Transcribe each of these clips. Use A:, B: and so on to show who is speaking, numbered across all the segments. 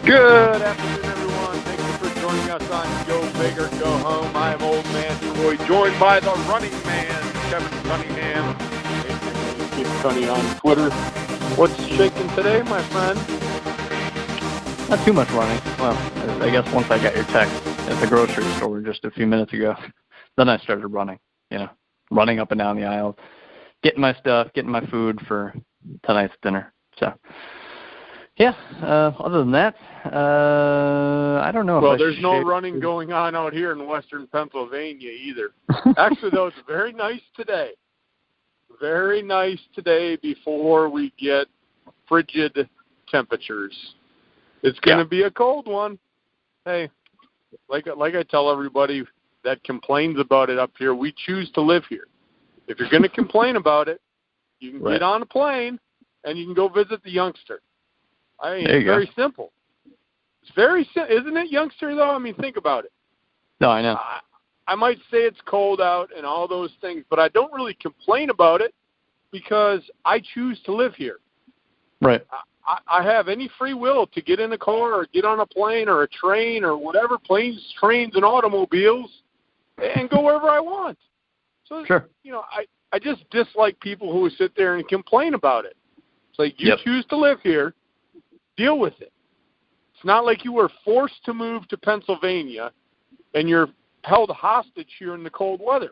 A: Good afternoon, everyone. Thank you for joining us on Go Big or Go Home. I am Old Man Troy, joined by the running man, Kevin Cunningham. Keep Cunny on Twitter. What's shaking today, my friend?
B: Not too much running. Well, I guess once I got your text at the grocery store just a few minutes ago, then I started running, running up and down the aisle, getting my stuff, getting my food for tonight's dinner. So, yeah, other than that, I don't know.
A: Well, there's no running going on out here in western Pennsylvania either. Actually, though, it's very nice today. Very nice today before we get frigid temperatures. It's going to be a cold one. Hey, like I tell everybody that complains about it up here, we choose to live here. If you're going to complain about it, you can get on a plane and you can go visit the youngster. I mean, it's very simple. It's very simple, isn't it, youngster, though? I mean, think about it.
B: No, I know.
A: I might say it's cold out and all those things, but I don't really complain about it because I choose to live here.
B: Right.
A: I have any free will to get in a car or get on a plane or a train or whatever, planes, trains, and automobiles, and go wherever I want. So,
B: sure.
A: I just dislike people who sit there and complain about it. It's like you choose to live here, deal with it. It's not like you were forced to move to Pennsylvania and you're held hostage here in the cold weather.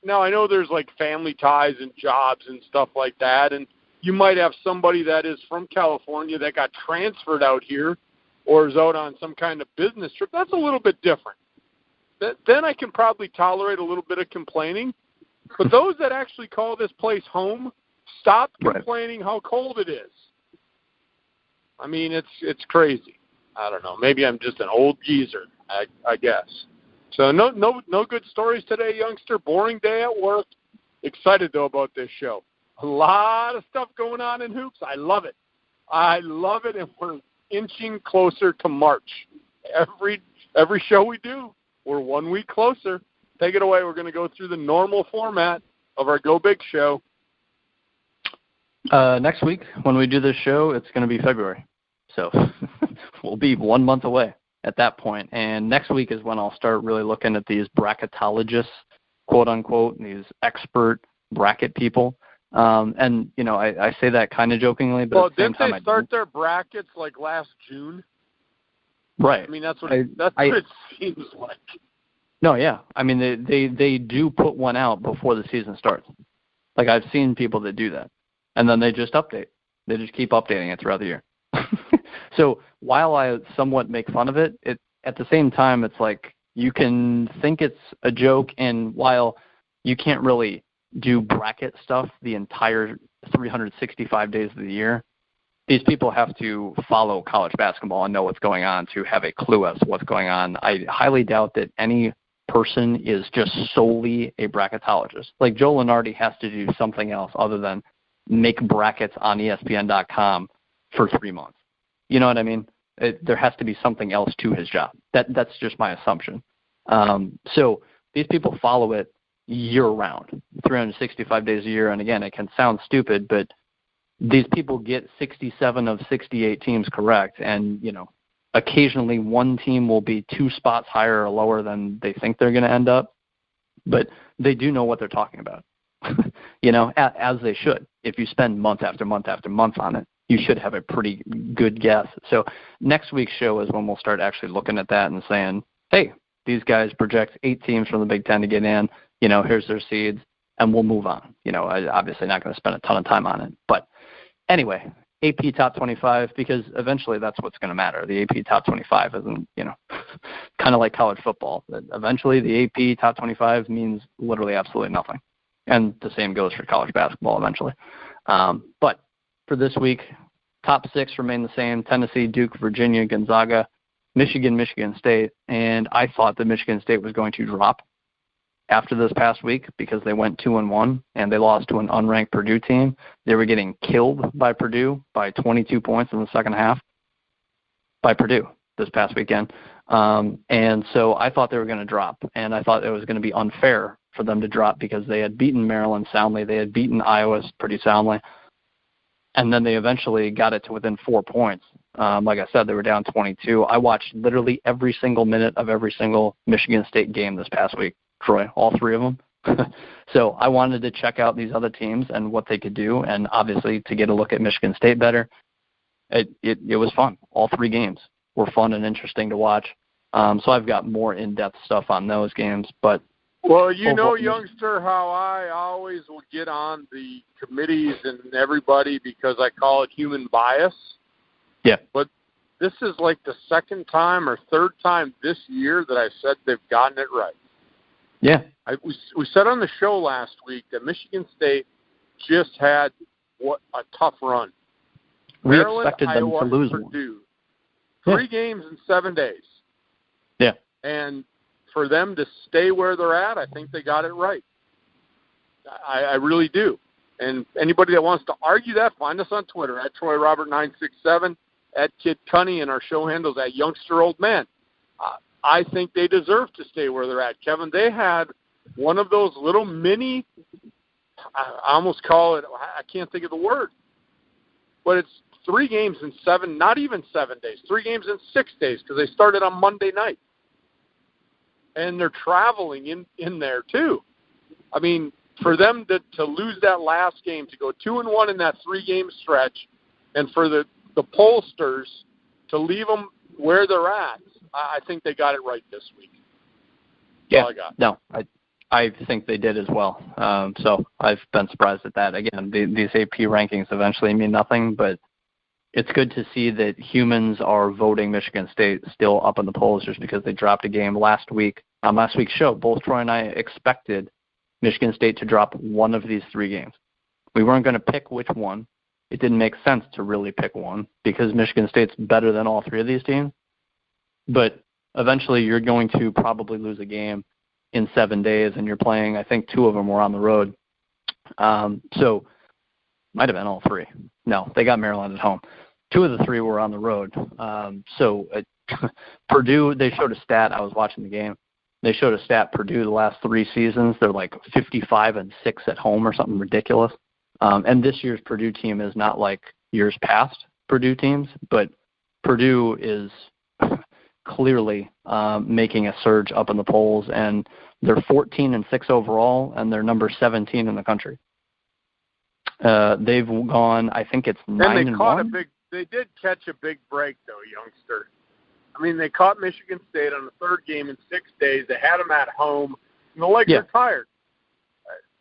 A: Now, I know there's like family ties and jobs and stuff like that, and you might have somebody that is from California that got transferred out here or is out on some kind of business trip. That's a little bit different. Then I can probably tolerate a little bit of complaining. But those that actually call this place home, stop complaining how cold it is. I mean, it's crazy. I don't know. Maybe I'm just an old geezer, I guess. So no good stories today, youngster. Boring day at work. Excited, though, about this show. A lot of stuff going on in hoops. I love it. And we're inching closer to March. Every show we do, we're 1 week closer. Take it away. We're going to go through the normal format of our Go Big show.
B: Next week, when we do this show, it's going to be February. So we'll be 1 month away at that point. And next week is when I'll start really looking at these bracketologists, quote unquote, these expert bracket people. And, I say that kind of jokingly, but at the same time,
A: didn't they start their brackets like last June?
B: Right.
A: I mean, that's what it seems like.
B: No, yeah. I mean, they do put one out before the season starts. Like, I've seen people that do that. And then they just update. They just keep updating it throughout the year. So while I somewhat make fun of it, at the same time, it's like you can think it's a joke, and while you can't really do bracket stuff the entire 365 days of the year, these people have to follow college basketball and know what's going on to have a clue as to what's going on. I highly doubt that any person is just solely a bracketologist. Like Joe Lunardi has to do something else other than make brackets on ESPN.com for 3 months. You know what I mean? There has to be something else to his job. That's just my assumption. So these people follow it year-round, 365 days a year. And, again, it can sound stupid, but these people get 67 of 68 teams correct. And, occasionally one team will be 2 spots higher or lower than they think they're going to end up. But they do know what they're talking about, as they should. If you spend month after month after month on it, you should have a pretty good guess. So next week's show is when we'll start actually looking at that and saying, hey, these guys project 8 teams from the Big Ten to get in. Here's their seeds, and we'll move on. I'm obviously not going to spend a ton of time on it. But anyway, AP Top 25, because eventually that's what's going to matter. The AP Top 25 isn't, kind of like college football. Eventually the AP Top 25 means literally absolutely nothing. And the same goes for college basketball eventually. But for this week, top 6 remain the same: Tennessee, Duke, Virginia, Gonzaga, Michigan, Michigan State. And I thought that Michigan State was going to drop after this past week because they went 2-1 and they lost to an unranked Purdue team. They were getting killed by Purdue by 22 points in the second half by Purdue this past weekend. And so I thought they were going to drop, and I thought it was going to be unfair for them to drop because they had beaten Maryland soundly. They had beaten Iowa pretty soundly. And then they eventually got it to within 4 points Like I said, they were down 22. I watched literally every single minute of every single Michigan State game this past week, Troy, all three of them. So I wanted to check out these other teams and what they could do, and obviously to get a look at Michigan State better. It was fun. All three games were fun and interesting to watch. So I've got more in-depth stuff on those games. But
A: well, you know, youngster, how I always will get on the committees and everybody because I call it human bias.
B: Yeah.
A: But this is like the second time or third time this year that I said they've gotten it right.
B: Yeah.
A: We said on the show last week that Michigan State just had a tough run.
B: We
A: Maryland,
B: expected them
A: Iowa,
B: to lose
A: Purdue.
B: one.
A: 3 games in 7 days.
B: Yeah.
A: And for them to stay where they're at, I think they got it right. I really do. And anybody that wants to argue that, find us on Twitter at TroyRobert967, at Kid Cunny, and our show handles at Youngster Old Man. I think they deserve to stay where they're at. Kevin, they had one of those little mini, I almost call it, I can't think of the word, but it's 3 games in 7, not even 7 days, 3 games in 6 days because they started on Monday night. And they're traveling in there too. I mean, for them to lose that last game, to go 2-1 in that 3-game stretch, and for the pollsters to leave them where they're at, I think they got it right this week.
B: That's
A: all I got.
B: No, I think they did as well. So I've been surprised at that. Again, these AP rankings eventually mean nothing, but it's good to see that humans are voting Michigan State still up in the polls just because they dropped a game last week. On last week's show, both Troy and I expected Michigan State to drop one of these 3 games. We weren't going to pick which one. It didn't make sense to really pick one because Michigan State's better than all 3 of these teams. But eventually you're going to probably lose a game in 7 days, and you're playing, I think 2 of them were on the road. So might have been all 3. No, they got Maryland at home. 2 of the 3 were on the road. Purdue, they showed a stat. I was watching the game. They showed a stat, Purdue, the last 3 seasons, they're like 55-6 at home or something ridiculous. And this year's Purdue team is not like years past Purdue teams, but Purdue is clearly making a surge up in the polls, and they're 14-6 overall, and they're number 17 in the country. They've gone, I think it's 9-1.
A: They did catch a big break, though, youngster. I mean, they caught Michigan State on the 3rd game in 6 days. They had them at home, and the legs are tired.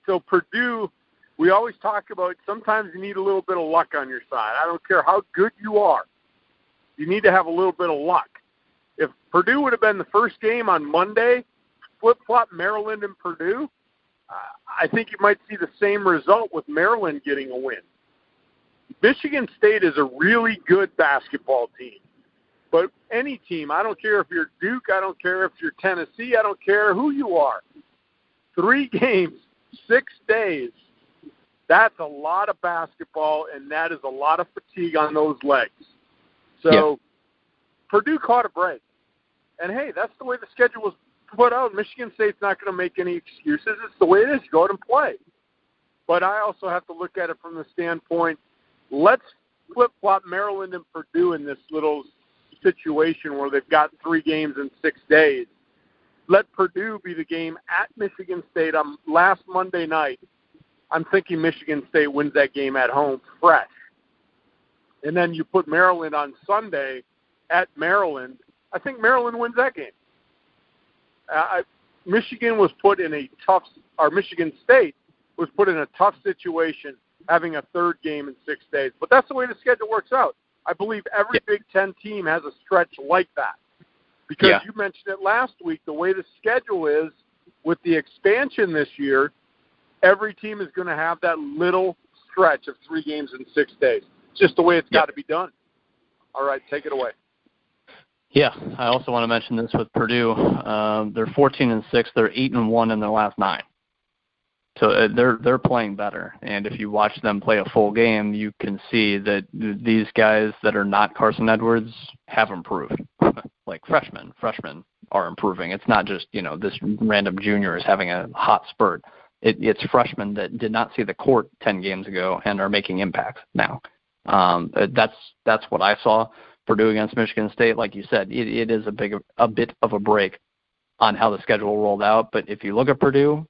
A: So Purdue, we always talk about sometimes you need a little bit of luck on your side. I don't care how good you are. You need to have a little bit of luck. If Purdue would have been the first game on Monday, flip-flop Maryland and Purdue, I think you might see the same result with Maryland getting a win. Michigan State is a really good basketball team. But any team, I don't care if you're Duke, I don't care if you're Tennessee, I don't care who you are. 3 games, 6 days, that's a lot of basketball, and that is a lot of fatigue on those legs. So Purdue caught a break. And, hey, that's the way the schedule was put out. Michigan State's not going to make any excuses. It's the way it is. Go out and play. But I also have to look at it from the standpoint, let's flip-flop Maryland and Purdue in this little situation where they've got 3 games in 6 days. Let Purdue be the game at Michigan State on last Monday night. I'm thinking Michigan State wins that game at home fresh. And then you put Maryland on Sunday at Maryland. I think Maryland wins that game. Michigan State was put in a tough situation having a 3rd game in 6 days. But that's the way the schedule works out. I believe every Big Ten team has a stretch like that. Because you mentioned it last week, the way the schedule is with the expansion this year, every team is going to have that little stretch of 3 games in 6 days. It's just the way it's got to be done. All right, take it away.
B: Yeah, I also want to mention this with Purdue. They're 14-6. They're 8-1 in their last 9. So they're playing better. And if you watch them play a full game, you can see that these guys that are not Carson Edwards have improved. Like freshmen are improving. It's not just, this random junior is having a hot spurt. It's freshmen that did not see the court 10 games ago and are making impacts now. That's what I saw. Purdue against Michigan State, like you said, it is a bit of a break on how the schedule rolled out. But if you look at Purdue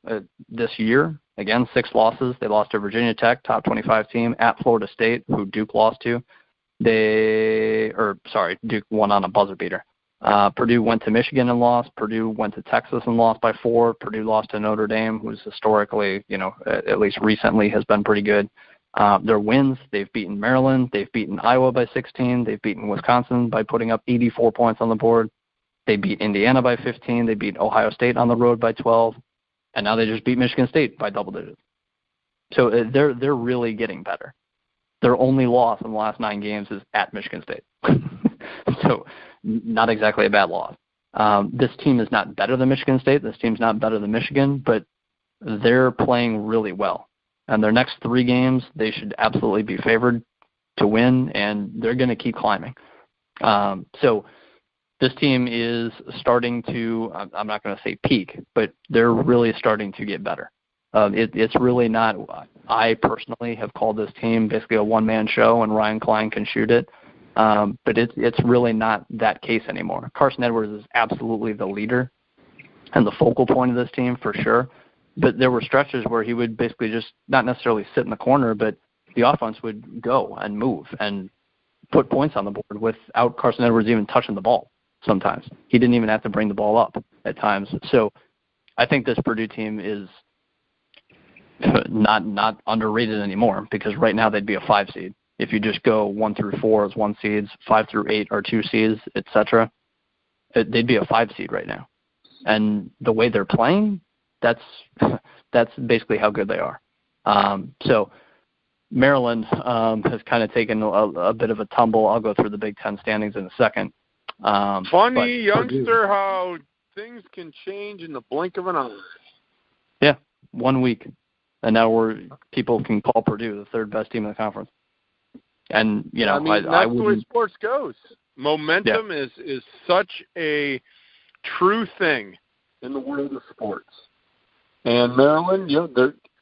B: this year, again, 6 losses. They lost to Virginia Tech, top 25 team, at Florida State, who Duke lost to. Duke won on a buzzer beater. Purdue went to Michigan and lost. Purdue went to Texas and lost by 4. Purdue lost to Notre Dame, who's historically, at least recently, has been pretty good. Their wins, they've beaten Maryland. They've beaten Iowa by 16. They've beaten Wisconsin by putting up 84 points on the board. They beat Indiana by 15. They beat Ohio State on the road by 12. And now they just beat Michigan State by double digits. So they're really getting better. Their only loss in the last 9 games is at Michigan State. So not exactly a bad loss. This team is not better than Michigan State. This team's not better than Michigan, but they're playing really well. And their next 3 games, they should absolutely be favored to win, and they're going to keep climbing. So this team is starting to, I'm not going to say peak, but they're really starting to get better. It's really not, I personally have called this team basically a one-man show, and Ryan Klein can shoot it. But it's really not that case anymore. Carson Edwards is absolutely the leader and the focal point of this team for sure. But there were stretches where he would basically just not necessarily sit in the corner, but the offense would go and move and put points on the board without Carson Edwards even touching the ball sometimes. He didn't even have to bring the ball up at times. So I think this Purdue team is not underrated anymore, because right now they'd be a 5 seed. If you just go 1 through 4 as 1 seeds, 5 through 8 are 2 seeds, etc., they'd be a 5 seed right now. And the way they're playing, that's basically how good they are. So Maryland has kind of taken a bit of a tumble. I'll go through the Big Ten standings in a second.
A: Funny, youngster, how things can change in the blink of an eye.
B: Yeah, 1 week. And now people can call Purdue the 3rd best team in the conference. And,
A: that's the way sports goes. Momentum is such a true thing in the world of sports. And Maryland,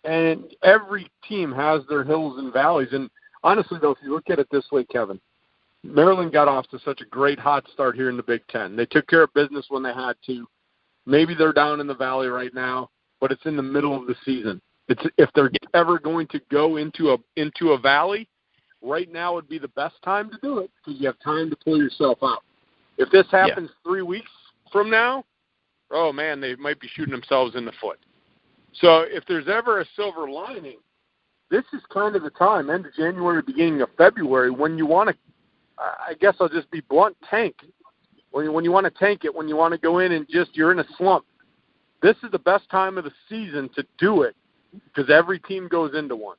A: and every team has their hills and valleys. And honestly, though, if you look at it this way, Kevin, Maryland got off to such a great hot start here in the Big Ten. They took care of business when they had to. Maybe they're down in the valley right now, but it's in the middle of the season. If they're ever going to go into a valley, right now would be the best time to do it, because you have time to pull yourself out. If this happens 3 weeks from now, oh man, they might be shooting themselves in the foot. So if there's ever a silver lining, this is kind of the time, end of January, beginning of February, when you want to, I guess I'll just be blunt, tank. When you want to tank it, when you want to go in and you're in a slump. This is the best time of the season to do it, because every team goes into one.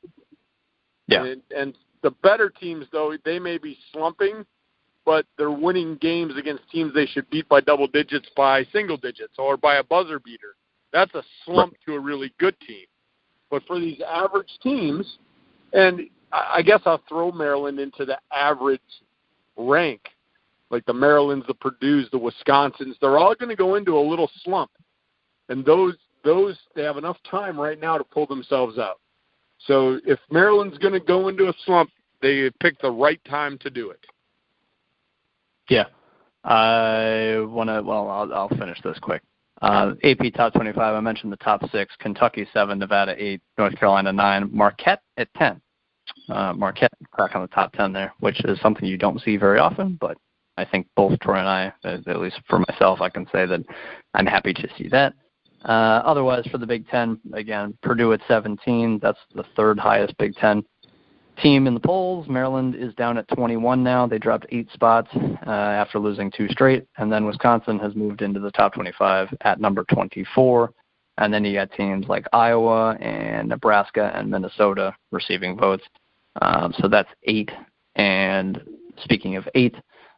B: Yeah.
A: And the better teams, though, they may be slumping, but they're winning games against teams they should beat by double digits, by single digits, or by a buzzer beater. That's a slump to a really good team. But for these average teams, and I guess I'll throw Maryland into the average rank, like the Marylands, the Purdues, the Wisconsins, they're all going to go into a little slump. And those they have enough time right now to pull themselves out. So if Maryland's going to go into a slump, they pick the right time to do it.
B: Yeah. I'll finish this quick. AP top 25, I mentioned the top 6, Kentucky 7, Nevada 8, North Carolina 9, Marquette at 10. Marquette back on the top 10 there, which is something you don't see very often, but I think both Troy and I, at least for myself, I can say that I'm happy to see that. Otherwise, for the Big Ten, again, Purdue at 17. That's the 3rd highest Big Ten team in the polls. Maryland is down at 21 now. They dropped 8 spots after losing 2 straight. And then Wisconsin has moved into the top 25 at number 24. And then you got teams like Iowa and Nebraska and Minnesota receiving votes. So that's 8. And speaking of 8,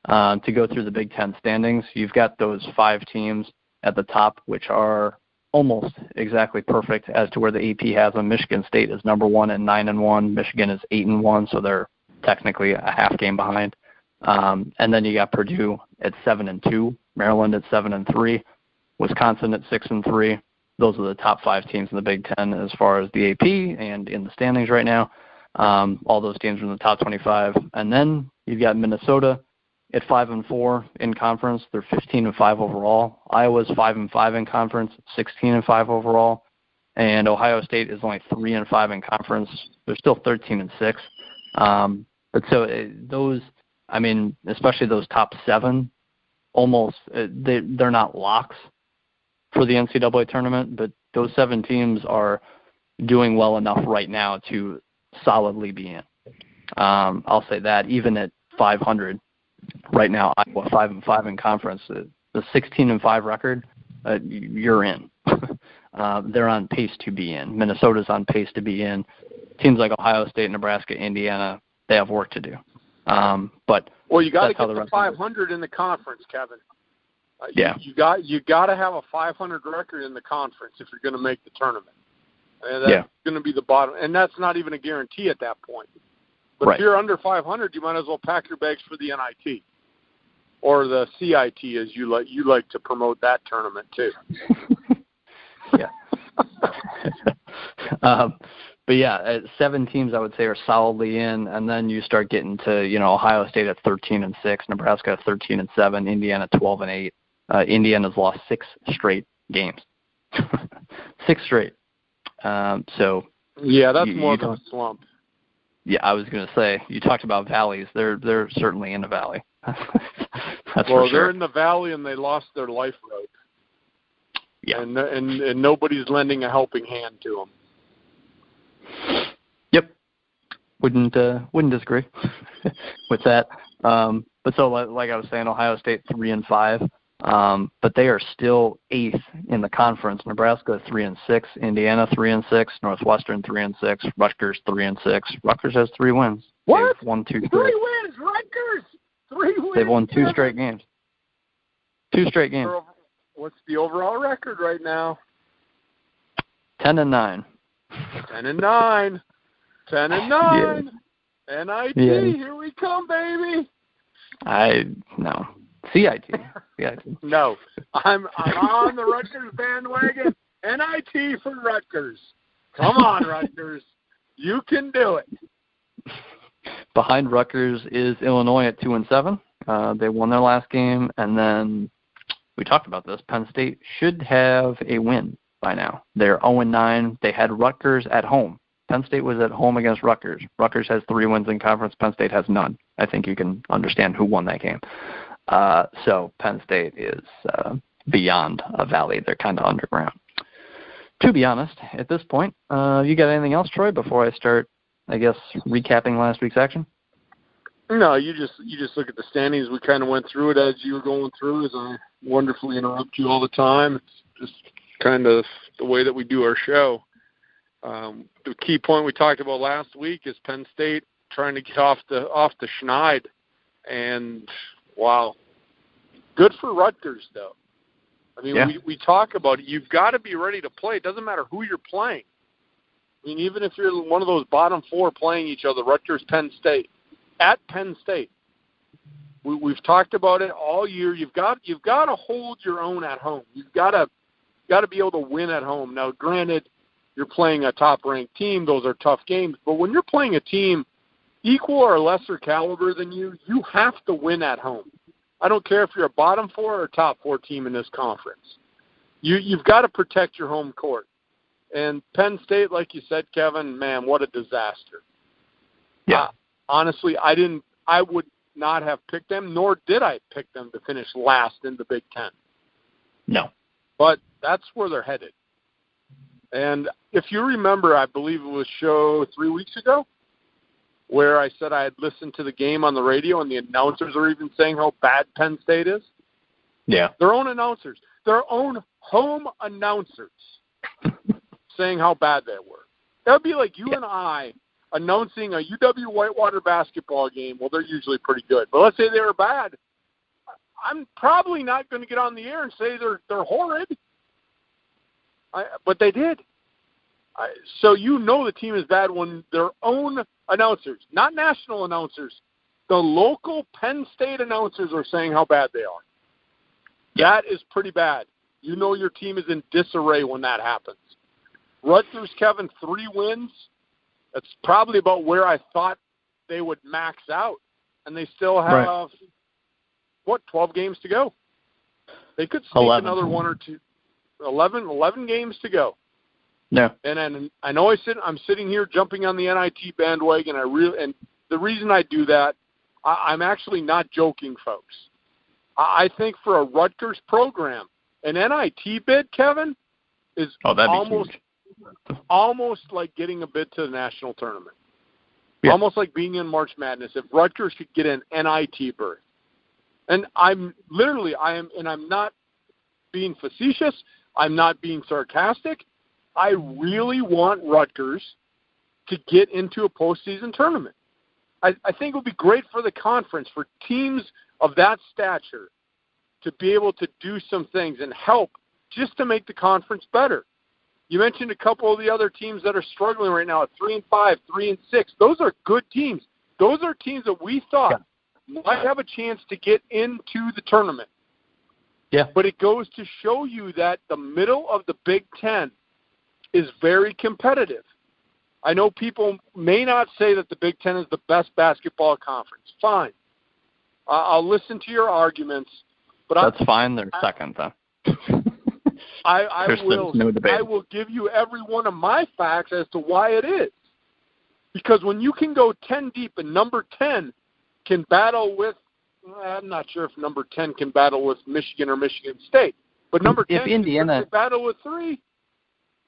B: to go through the Big Ten standings, you've got those 5 teams at the top, which are almost exactly perfect as to where the AP has them. Michigan State is number 1 at 9-1. Michigan is 8-1, so they're technically a half game behind. And then you got Purdue at 7-2, Maryland at 7-3, Wisconsin at 6-3. Those are the top 5 teams in the Big Ten as far as the AP and in the standings right now. All those teams are in the top 25. And then you've got Minnesota at 5-4 in conference. They're 15-5 overall. Iowa's 5-5 in conference, 16-5 overall, and Ohio State is only 3-5 in conference. They're still 13-6. But so those, I mean, especially those top 7, almost they're not locks for the NCAA tournament, but those 7 teams are doing well enough right now to solidly be in. I'll say that even at 500 right now, Iowa 5-5 in conference, the 16-5 record, you're in. They're on pace to be in. Minnesota's on pace to be in. Teams like Ohio State, Nebraska, Indiana, they have work to do. But
A: you got to get to 500 in the conference, Kevin.
B: Yeah,
A: you got to have a 500 record in the conference if you're going to make the tournament. And that's going to be the bottom, and that's not even a guarantee at that point. But if you're under 500, you might as well pack your bags for the NIT or the CIT, as you like to promote that tournament too.
B: Yeah. But yeah, 7 teams I would say are solidly in, and then you start getting to Ohio State at 13-6, Nebraska at 13-7, Indiana 12-8. Indiana's lost 6 straight games, 6 straight. So
A: yeah, that's more than a slump.
B: Yeah, I was going to say, you talked about valleys. They're certainly in the valley. That's
A: well,
B: for sure.
A: They're in the valley and they lost their life road.
B: Yeah,
A: and nobody's lending a helping hand to them.
B: Yep, wouldn't disagree with that. But so, like I was saying, Ohio State 3-5, but they are still 8th in the conference. Nebraska 3-6, Indiana 3-6, Northwestern 3-6, Rutgers 3-6. Rutgers has 3 wins.
A: What?
B: They've won 2 straight.
A: 3 wins, Rutgers. 3 wins.
B: They've won 2 straight games. 2 straight games.
A: What's the overall record right now?
B: 10-9.
A: 10-9. 10-9.
B: Yeah.
A: NIT, here we come, baby.
B: No. CIT.
A: No, I'm on the Rutgers bandwagon. NIT for Rutgers. Come on, Rutgers. You can do it.
B: Behind Rutgers is Illinois at 2-7. They won their last game, and then we talked about this. Penn State should have a win by now. They're 0-9. They had Rutgers at home. Penn State was at home against Rutgers. Rutgers has 3 wins in conference. Penn State has none. I think you can understand who won that game. So Penn State is beyond a valley. They're kind of underground. To be honest, at this point, you got anything else, Troy, before I start, I guess, recapping last week's action?
A: No, you just look at the standings. We kind of went through it as you were going through, as I wonderfully interrupt you all the time. It's just kind of the way that we do our show. The key point we talked about last week is Penn State trying to get off the schneid, and wow, good for Rutgers though. I mean, we talk about it. You've got to be ready to play. It doesn't matter who you're playing. I mean, even if you're one of those bottom 4 playing each other, Rutgers, Penn State, at Penn State. We've talked about it all year. You've got to hold your own at home. You've got to be able to win at home. Now, granted, you're playing a top-ranked team. Those are tough games. But when you're playing a team equal or lesser caliber than you have to win at home. I don't care if you're a bottom 4 or top 4 team in this conference. You've got to protect your home court. And Penn State, like you said, Kevin, man, what a disaster.
B: Yeah.
A: Honestly, I would not have picked them, nor did I pick them to finish last in the Big Ten.
B: No.
A: But that's where they're headed. And if you remember, I believe it was show 3 weeks ago, where I said I had listened to the game on the radio and the announcers are even saying how bad Penn State is.
B: Yeah.
A: Their own announcers, their own home announcers saying how bad they were. That would be like you and I announcing a UW Whitewater basketball game. Well, they're usually pretty good. But let's say they were bad. I'm probably not going to get on the air and say they're horrid. But they did. So you know the team is bad when their own announcers, not national announcers, the local Penn State announcers are saying how bad they are. That is pretty bad. You know your team is in disarray when that happens. Rutgers, Kevin, 3 wins. That's probably about where I thought they would max out. And they still have 12 games to go. They could sneak
B: 11.
A: another 1 or 2. 11 games to go.
B: No.
A: And I know I'm sitting here jumping on the NIT bandwagon. And the reason I do that, I'm actually not joking, folks. I think for a Rutgers program, an NIT bid, Kevin, is almost like getting a bid to the national tournament. Yeah. Almost like being in March Madness. If Rutgers could get an NIT berth. And I'm not being facetious. I'm not being sarcastic. I really want Rutgers to get into a postseason tournament. I think it would be great for the conference, for teams of that stature, to be able to do some things and help just to make the conference better. You mentioned a couple of the other teams that are struggling right now at 3-5, 3-6. Those are good teams. Those are teams that we thought might have a chance to get into the tournament.
B: Yeah.
A: But it goes to show you that the middle of the Big Ten is very competitive. I know people may not say that the Big Ten is the best basketball conference. Fine. I'll listen to your arguments. But
B: that's fine. They're second, though.
A: There's no debate. I will give you every one of my facts as to why it is. Because when you can go 10 deep and number 10 can battle with, I'm not sure if number 10 can battle with Michigan or Michigan State, but number 10 can battle with 3.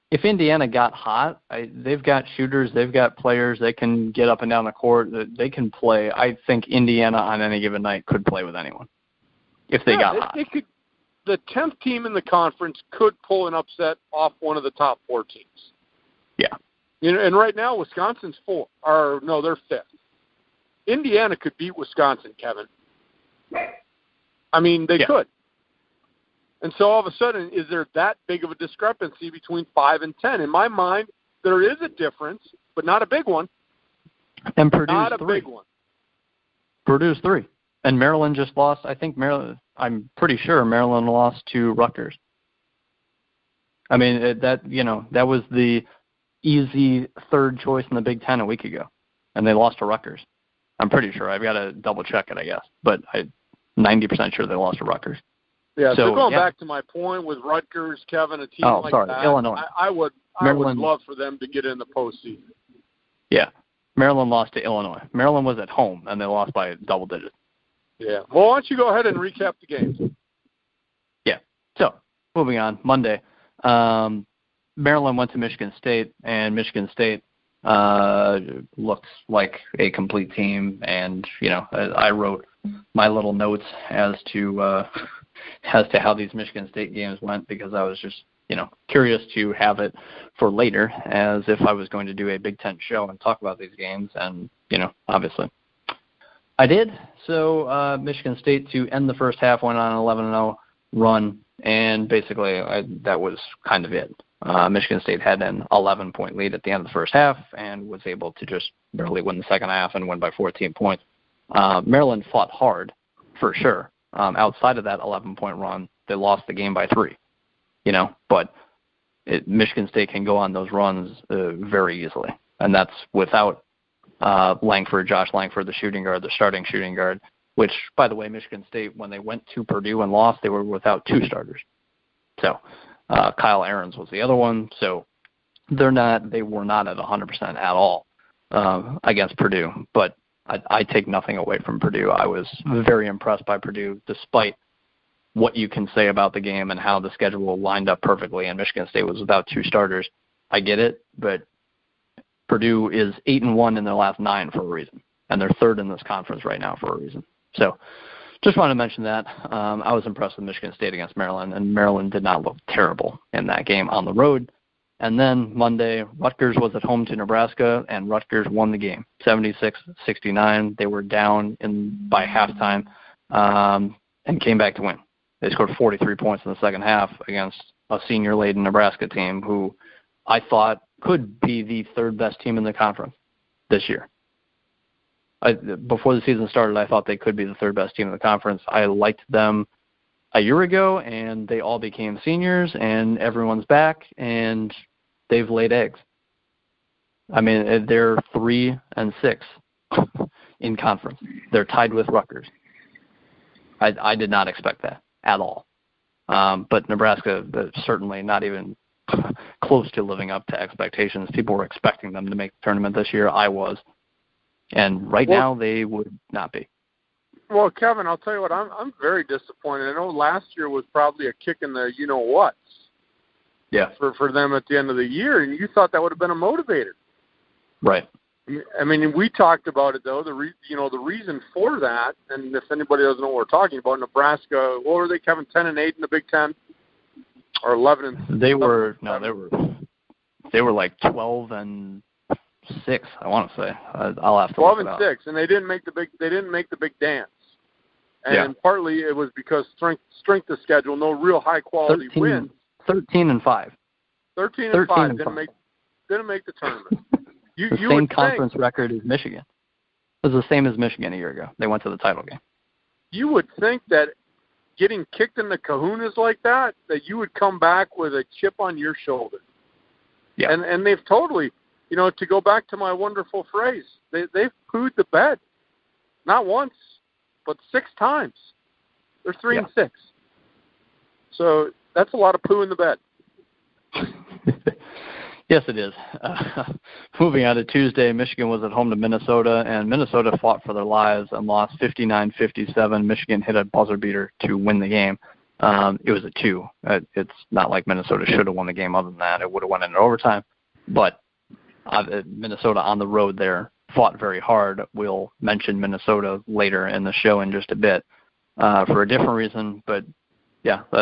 B: If Indiana got hot, they've got shooters, they've got players, they can get up and down the court, they can play. I think Indiana on any given night could play with anyone if they got hot.
A: The 10th team in the conference could pull an upset off one of the top 4 teams.
B: Yeah.
A: And right now Wisconsin's 4. Or no, they're 5th. Indiana could beat Wisconsin, Kevin. I mean, they could. And so all of a sudden, is there that big of a discrepancy between 5 and 10? In my mind, there is a difference, but not a big one.
B: And Purdue's
A: not a
B: 3.
A: Big one.
B: Purdue's 3. And Maryland just lost. I think I'm pretty sure Maryland lost to Rutgers. I mean, that was the easy third choice in the Big Ten a week ago, and they lost to Rutgers. I'm pretty sure. I've got to double check it, I guess, but I'm 90% sure they lost to Rutgers.
A: Yeah, so going back to my point with Rutgers, Kevin, a team that,
B: Illinois.
A: I would love for them to get in the postseason.
B: Yeah, Maryland lost to Illinois. Maryland was at home, and they lost by double digits.
A: Yeah. Well, why don't you go ahead and recap the games?
B: Yeah. So, moving on. Monday, Maryland went to Michigan State, and Michigan State looks like a complete team. And, I wrote my little notes as to how these Michigan State games went, because I was just, curious to have it for later, as if I was going to do a Big Ten show and talk about these games. And, obviously I did. So Michigan State, to end the first half, went on an 11-0 run, and basically that was kind of it. Michigan State had an 11-point lead at the end of the first half and was able to just barely win the second half and win by 14 points. Maryland fought hard, for sure. Outside of that 11-point run, they lost the game by 3. But Michigan State can go on those runs very easily, and that's without Josh Langford, the shooting guard, the starting shooting guard, which, by the way, Michigan State, when they went to Purdue and lost, they were without 2 starters. So Kyle Ahrens was the other one. So they were not at 100% at all against Purdue. But I take nothing away from Purdue. I was very impressed by Purdue, despite what you can say about the game and how the schedule lined up perfectly, and Michigan State was without 2 starters. I get it, but Purdue is 8-1 in their last 9 for a reason, and they're 3rd in this conference right now for a reason. So just wanted to mention that. I was impressed with Michigan State against Maryland, and Maryland did not look terrible in that game on the road. And then Monday, Rutgers was at home to Nebraska, and Rutgers won the game, 76-69. They were down by halftime and came back to win. They scored 43 points in the second half against a senior-laden Nebraska team who I thought could be the 3rd best team in the conference this year. Before the season started, I thought they could be the 3rd best team in the conference. I liked them a year ago, and they all became seniors, and everyone's back, and they've laid eggs. I mean, they're 3-6 in conference. They're tied with Rutgers. I did not expect that at all. But Nebraska certainly not even close to living up to expectations. People were expecting them to make the tournament this year. I was. And now they would not be.
A: Well, Kevin, I'll tell you what, I'm very disappointed. I know last year was probably a kick in the you-know-whats.
B: Yeah.
A: For them at the end of the year, and you thought that would have been a motivator.
B: Right.
A: I mean, we talked about it, though, the reason for that, and if anybody doesn't know what we're talking about, Nebraska, what were they, Kevin, 10-8 in the Big Ten? Or 11-6?
B: They were like 12-6, I want to say. I'll have to look it up.
A: 12-6, and they didn't make the big dance. And partly it was because strength of schedule, no real high-quality wins.
B: 13-5.
A: 13-5 didn't make the tournament.
B: The same conference record as Michigan. It was the same as Michigan a year ago. They went to the title game. You
A: would think that getting kicked in the kahunas like that you would come back with a chip on your shoulder.
B: Yeah.
A: And they've totally, to go back to my wonderful phrase, they've pooed the bed. Not once, but 6 times. They're 3-6. So that's a lot of poo in the bed.
B: Yes, it is. Moving on to Tuesday, Michigan was at home to Minnesota, and Minnesota fought for their lives and lost 59-57. Michigan hit a buzzer beater to win the game. It was a 2. It's not like Minnesota should have won the game other than that. It would have won in overtime. But Minnesota on the road there fought very hard. We'll mention Minnesota later in the show in just a bit for a different reason. But,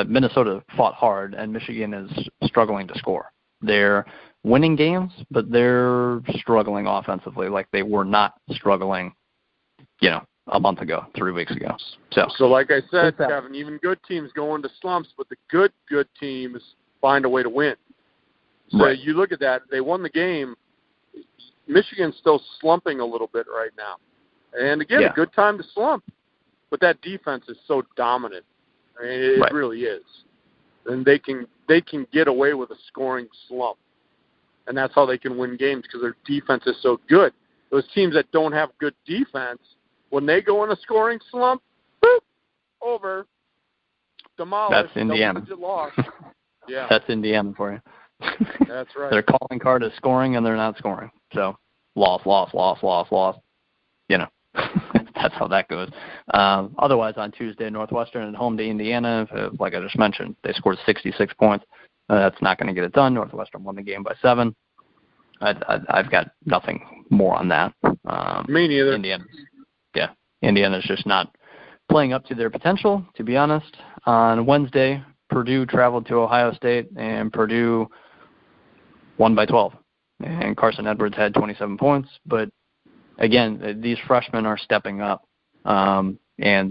B: Minnesota fought hard, and Michigan is struggling to score. They're winning games, but they're struggling offensively like they were not struggling, a month ago, 3 weeks ago.
A: So like I said, Kevin, even good teams go into slumps, but the good teams find a way to win. So You look at that, they won the game. Michigan's still slumping a little bit right now. And again, a good time to slump. But that defense is so dominant. I mean, it really is. And they can get away with a scoring slump. And that's how they can win games, because their defense is so good. Those teams that don't have good defense, when they go in a scoring slump, boop, over, demolished,
B: that's Indiana.
A: Double-digit loss. Yeah.
B: That's Indiana for you.
A: That's right.
B: Their calling card is scoring, and they're not scoring. So loss. That's how that goes. Otherwise, on Tuesday, Northwestern at home to Indiana, like I just mentioned, they scored 66 points. That's not going to get it done. Northwestern won the game by 7. I've got nothing more on that.
A: Me neither.
B: Indiana's just not playing up to their potential, to be honest. On Wednesday, Purdue traveled to Ohio State, and Purdue won by 12. And Carson Edwards had 27 points, but again, these freshmen are stepping up, and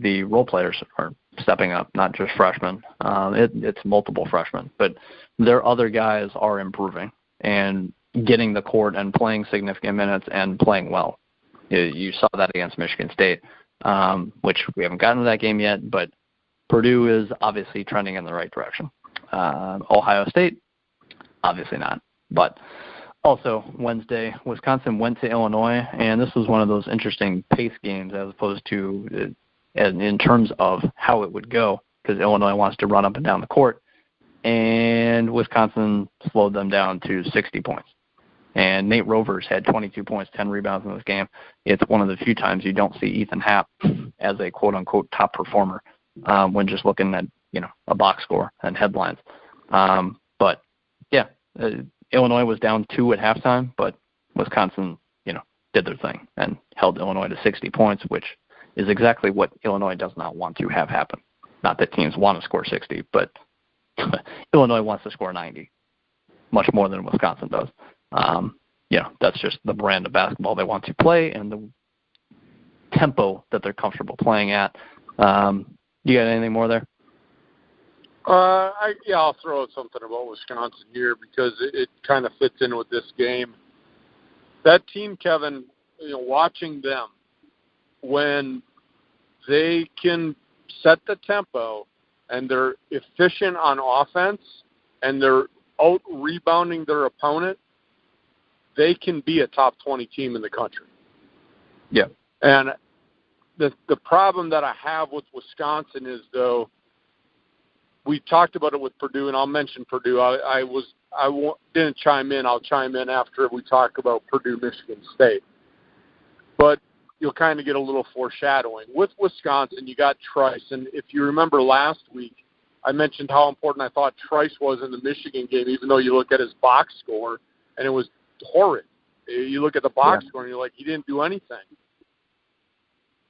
B: the role players are stepping up, not just freshmen. It's multiple freshmen, but their other guys are improving and getting the court and playing significant minutes and playing well. You saw that against Michigan State, which we haven't gotten to that game yet, but Purdue is obviously trending in the right direction. Ohio State, obviously not, but also, Wednesday, Wisconsin went to Illinois, and this was one of those interesting pace games as opposed to in terms of how it would go, because Illinois wants to run up and down the court, and Wisconsin slowed them down to 60 points. And Nate Rovers had 22 points, 10 rebounds in this game. It's one of the few times you don't see Ethan Happ as a quote-unquote top performer when just looking at, a box score and headlines. Illinois was down 2 at halftime, but Wisconsin, did their thing and held Illinois to 60 points, which is exactly what Illinois does not want to have happen. Not that teams want to score 60, but Illinois wants to score 90, much more than Wisconsin does. That's just the brand of basketball they want to play and the tempo that they're comfortable playing at. You got anything more there?
A: I'll throw out something about Wisconsin here because it kind of fits in with this game. That team, Kevin, watching them, when they can set the tempo and they're efficient on offense and they're out-rebounding their opponent, they can be a top 20 team in the country.
B: Yeah.
A: And the problem that I have with Wisconsin is, though, we talked about it with Purdue, and I'll mention Purdue. Didn't chime in. I'll chime in after we talk about Purdue, Michigan State. But you'll kind of get a little foreshadowing. With Wisconsin, you got Trice, and if you remember last week, I mentioned how important I thought Trice was in the Michigan game, even though you look at his box score, and it was horrid. You look at the box score, and you're like, he didn't do anything.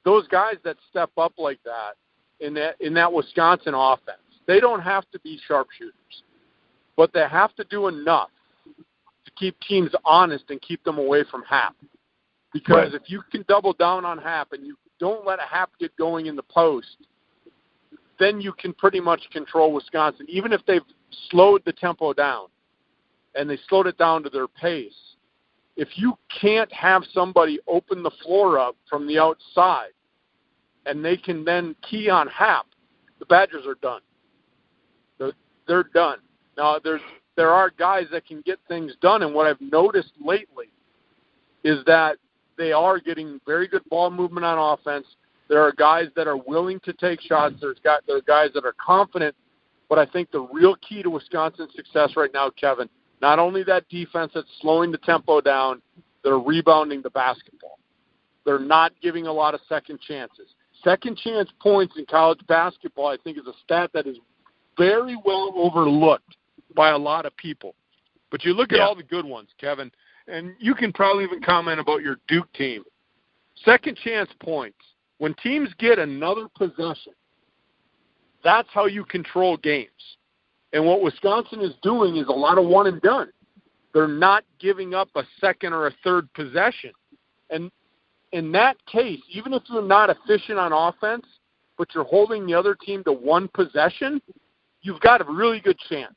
A: Those guys that step up like that in that Wisconsin offense, they don't have to be sharpshooters, but they have to do enough to keep teams honest and keep them away from Hap. Because if you can double down on Hap and you don't let Hap get going in the post, then you can pretty much control Wisconsin. Even if they've slowed the tempo down and they slowed it down to their pace, if you can't have somebody open the floor up from the outside and they can then key on Hap, the Badgers are done. They're done. Now, there are guys that can get things done, and what I've noticed lately is that they are getting very good ball movement on offense. There are guys that are willing to take shots. There are guys that are confident, but I think the real key to Wisconsin's success right now, Kevin, not only that defense that's slowing the tempo down, they're rebounding the basketball. They're not giving a lot of second chances. Second chance points in college basketball, I think, is a stat that is very well overlooked by a lot of people. But you look at all the good ones, Kevin, and you can probably even comment about your Duke team. Second chance points. When teams get another possession, that's how you control games. And what Wisconsin is doing is a lot of one and done. They're not giving up a second or a third possession. And in that case, even if you're not efficient on offense, but you're holding the other team to one possession, you've got a really good chance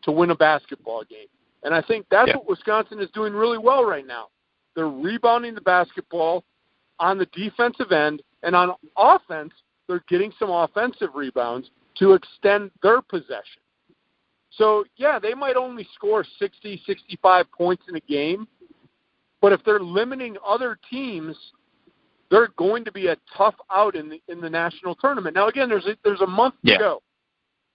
A: to win a basketball game. And I think that's what Wisconsin is doing really well right now. They're rebounding the basketball on the defensive end, and on offense, they're getting some offensive rebounds to extend their possession. So, they might only score 60, 65 points in a game, but if they're limiting other teams, they're going to be a tough out in the national tournament. Now, again, there's a month to go,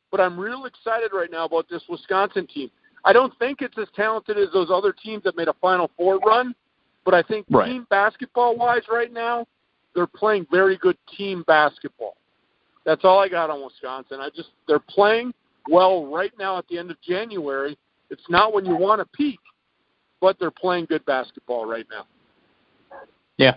A: but I'm real excited right now about this Wisconsin team. I don't think it's as talented as those other teams that made a Final Four run, but I think team basketball-wise right now, they're playing very good team basketball. That's all I got on Wisconsin. They're playing well right now at the end of January. It's not when you want to peak, but they're playing good basketball right now.
B: Yeah,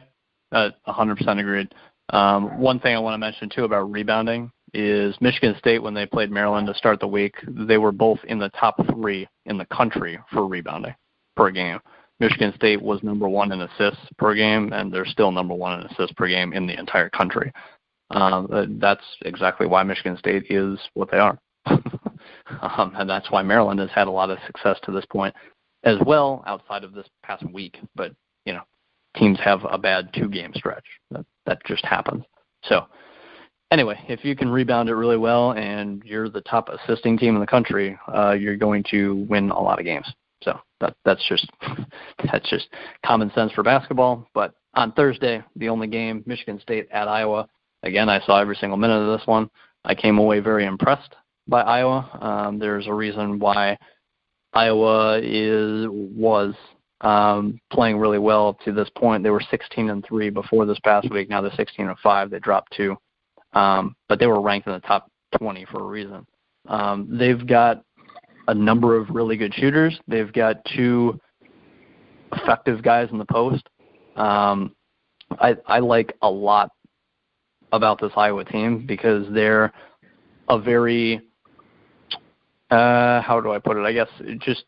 B: 100% agreed. One thing I want to mention, too, about rebounding is Michigan State, when they played Maryland to start the week, they were both in the top 3 in the country for rebounding per game. Michigan State was number 1 in assists per game, and they're still number 1 in assists per game in the entire country. That's exactly why Michigan State is what they are. And that's why Maryland has had a lot of success to this point as well, outside of this past week. But, teams have a bad 2-game stretch. That just happens. So, anyway, if you can rebound it really well and you're the top assisting team in the country, you're going to win a lot of games. So that's just common sense for basketball. But on Thursday, the only game, Michigan State at Iowa. Again, I saw every single minute of this one. I came away very impressed by Iowa. There's a reason why Iowa was playing really well up to this point. They were 16-3 before this past week. Now they're 16-5. They dropped 2. But they were ranked in the top 20 for a reason. They've got a number of really good shooters. They've got 2 effective guys in the post. I like a lot about this Iowa team because they're a very, how do I put it? I guess just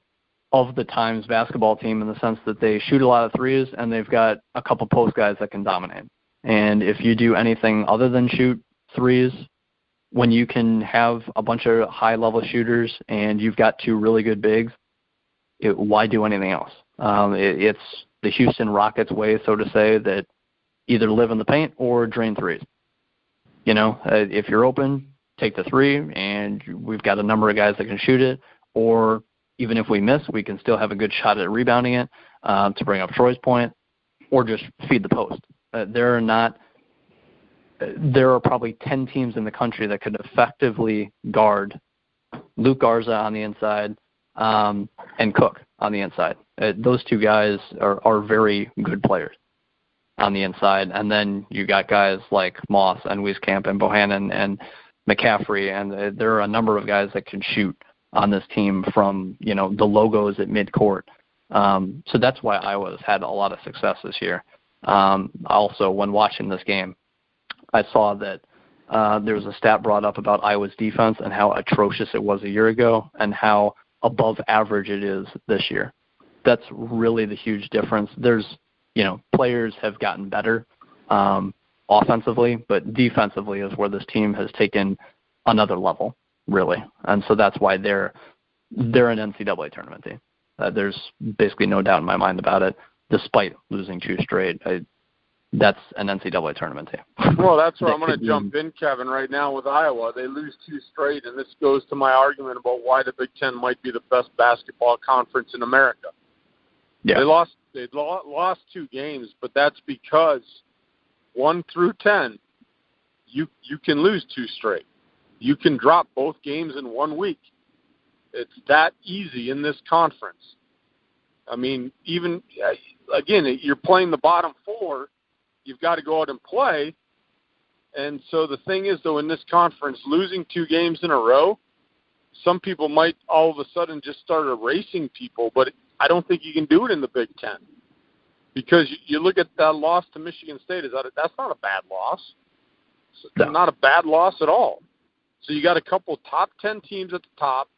B: of the times basketball team in the sense that they shoot a lot of threes and they've got a couple post guys that can dominate. And if you do anything other than shoot threes, when you can have a bunch of high-level shooters and you've got 2 really good bigs, why do anything else? It's the Houston Rockets way, so to say, that either live in the paint or drain threes. If you're open, take the 3, and we've got a number of guys that can shoot it, or even if we miss, we can still have a good shot at rebounding it, to bring up Troy's point, or just feed the post. There are not there are probably 10 teams in the country that could effectively guard Luke Garza on the inside and Cook on the inside. Those two guys are very good players on the inside. And then you got guys like Moss and Wieskamp and Bohannon and McCaffrey, and there are a number of guys that can shoot on this team from, the logos at midcourt. So that's why Iowa's had a lot of success this year. Also, when watching this game, I saw that there was a stat brought up about Iowa's defense and how atrocious it was a year ago and how above average it is this year. That's really the huge difference. There's, players have gotten better offensively, but defensively is where this team has taken another level, really. And so that's why they're an NCAA tournament team. There's basically no doubt in my mind about it, despite losing 2 straight. That's an NCAA tournament team.
A: Well, that's where I'm going to jump in, Kevin, right now with Iowa. They lose 2 straight, and this goes to my argument about why the Big Ten might be the best basketball conference in America. Yeah. They lost 2 games, but that's because 1 through 10, you can lose 2 straight. You can drop both games in 1 week. It's that easy in this conference. I mean, even, again, you're playing the bottom 4. You've got to go out and play. And so the thing is, though, in this conference, losing 2 games in a row, some people might all of a sudden just start erasing people, but I don't think you can do it in the Big Ten. Because you look at that loss to Michigan State, that's not a bad loss. It's not a bad loss at all. So you got a couple top 10 teams at the top.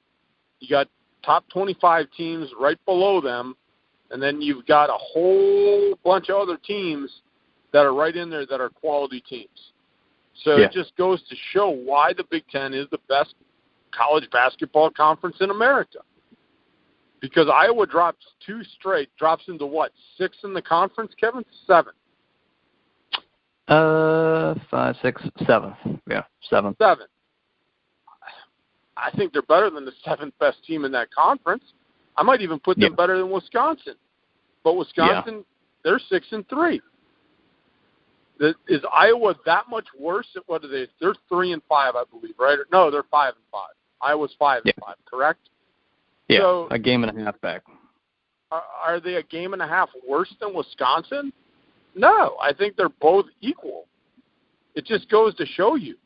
A: You got top 25 teams right below them. And then you've got a whole bunch of other teams that are right in there that are quality teams. So It just goes to show why the Big Ten is the best college basketball conference in America. Because Iowa drops 2 straight, drops into what, 6 in the conference, Kevin? 7.
B: 5, 6, 7. Yeah, 7.
A: 7. I think they're better than the 7th best team in that conference. I might even put them better than Wisconsin. But Wisconsin, they're 6-3. Is Iowa that much worse at what are they? They're 3-5, I believe, right? No, they're 5-5. Iowa's 5-5, correct?
B: Yeah,
A: so,
B: a game and a half back.
A: Are they a game and a half worse than Wisconsin? No, I think they're both equal. It just goes to show you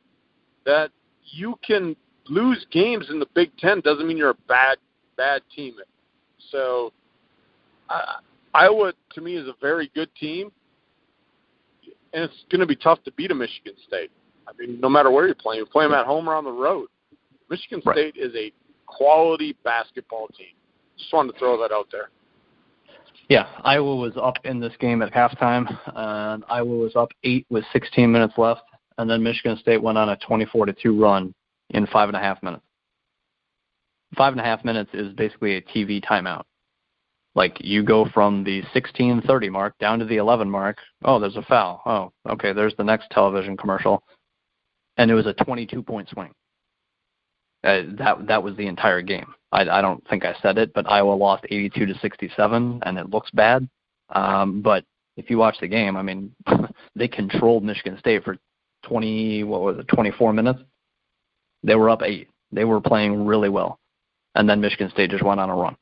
A: that you can lose games in the Big Ten doesn't mean you're a bad team. So Iowa, to me, is a very good team, and it's going to be tough to beat a Michigan State. I mean, no matter where you're playing. You play them at home or on the road. Michigan State is a quality basketball team. Just wanted to throw that out there.
B: Yeah, Iowa was up in this game at halftime. Iowa was up 8 with 16 minutes left, and then Michigan State went on a 24-2 run in 5.5 minutes. 5.5 minutes is basically a TV timeout. Like, you go from the 16:30 mark down to the 11 mark. Oh, there's a foul. Oh, okay, there's the next television commercial. And it was a 22-point swing. That was the entire game. I don't think I said it, but Iowa lost 82-67, and it looks bad. But if you watch the game, I mean, they controlled Michigan State for 24 minutes. They were up 8. They were playing really well. And then Michigan State just went on a run.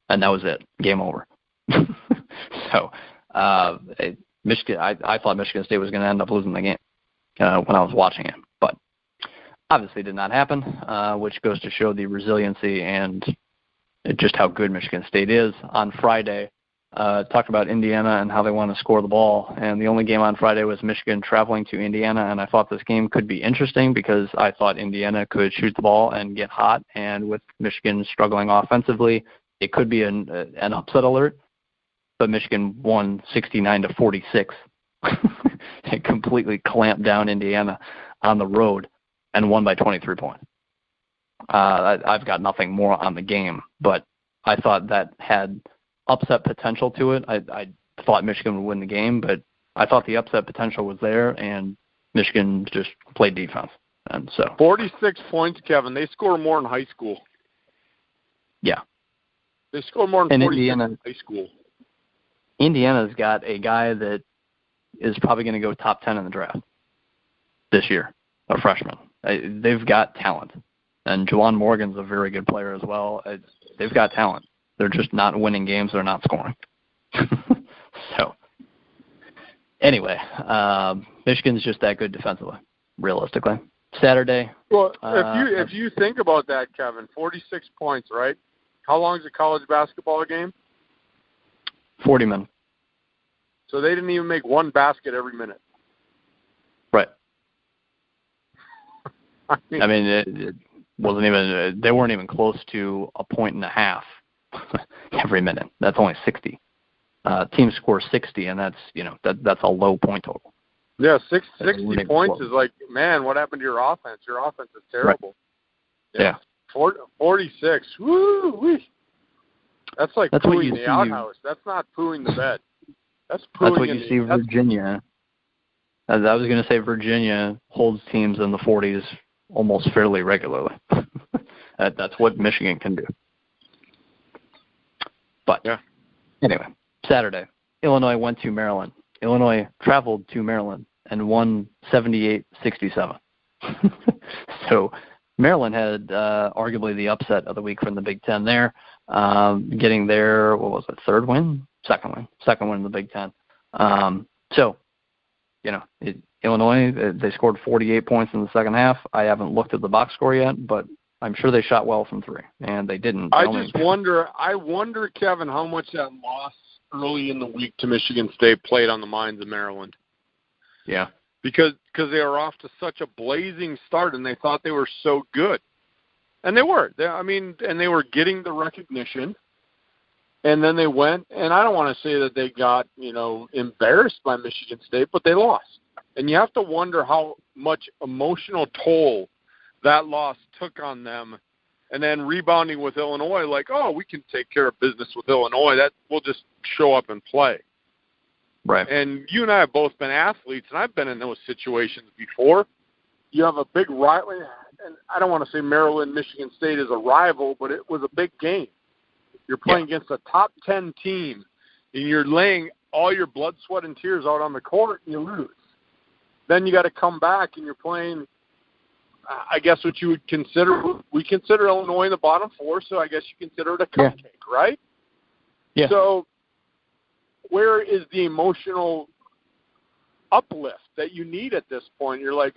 B: And that was it. Game over. So, Michigan. I thought Michigan State was going to end up losing the game when I was watching it. But obviously did not happen, which goes to show the resiliency and just how good Michigan State is. On Friday, talked about Indiana and how they want to score the ball. And the only game on Friday was Michigan traveling to Indiana. And I thought this game could be interesting because I thought Indiana could shoot the ball and get hot. And with Michigan struggling offensively, it could be an upset alert. But Michigan won 69-46. It completely clamped down Indiana on the road and won by 23 points. I've got nothing more on the game, but I thought that had upset potential to it. I thought Michigan would win the game, but I thought the upset potential was there, and Michigan just played defense. And so
A: 46 points, Kevin. They score more in high school.
B: Yeah.
A: They score more than 46 in high school.
B: Indiana's got a guy that is probably going to go top 10 in the draft. this year, a freshman. They've got talent. And Juwan Morgan's a very good player as well. They've got talent. They're just not winning games. They're not scoring. So, anyway, Michigan's just that good defensively, realistically. Saturday.
A: Well, if you think about that, Kevin, 46 points, right? How long is a college basketball game?
B: 40 minutes.
A: So they didn't even make one basket every minute.
B: Right.
A: I mean
B: it wasn't even. They weren't even close to a point and a half every minute. That's only 60. Team scores 60, and that's a low point total.
A: Yeah, 60 points is like, man, what happened to your offense? Your offense is terrible.
B: Right. Yeah.
A: 46. Woo-wee. That's like pooing the outhouse. That's not pooing the bed. That's
B: what you see Virginia. As I was going to say, Virginia holds teams in the 40s almost fairly regularly. That's what Michigan can do. But anyway, Saturday, Illinois went to Maryland. Illinois traveled to Maryland and won 78-67. So Maryland had arguably the upset of the week from the Big Ten there, getting their, third win? Second win in the Big Ten. So, Illinois, they scored 48 points in the second half. I haven't looked at the box score yet, but I'm sure they shot well from three, and they didn't. I
A: wonder, Kevin, how much that loss early in the week to Michigan State played on the minds of Maryland.
B: Yeah.
A: Because they were off to such a blazing start, and they thought they were so good. And they were. And they were getting the recognition. And then they went, and I don't want to say that they got, embarrassed by Michigan State, but they lost. And you have to wonder how much emotional toll that loss took on them. And then rebounding with Illinois, like, we can take care of business with Illinois. That we'll just show up and play.
B: Right.
A: And you and I have both been athletes, and I've been in those situations before. You have a big rival, and I don't want to say Maryland, Michigan State is a rival, but it was a big game. You're playing against a top 10 team, and you're laying all your blood, sweat, and tears out on the court, and you lose. Then you got to come back, and you're playing, I guess what you would consider, we consider Illinois in the bottom four, so I guess you consider it a cupcake, right?
B: Yeah.
A: So where is the emotional uplift that you need at this point? You're like,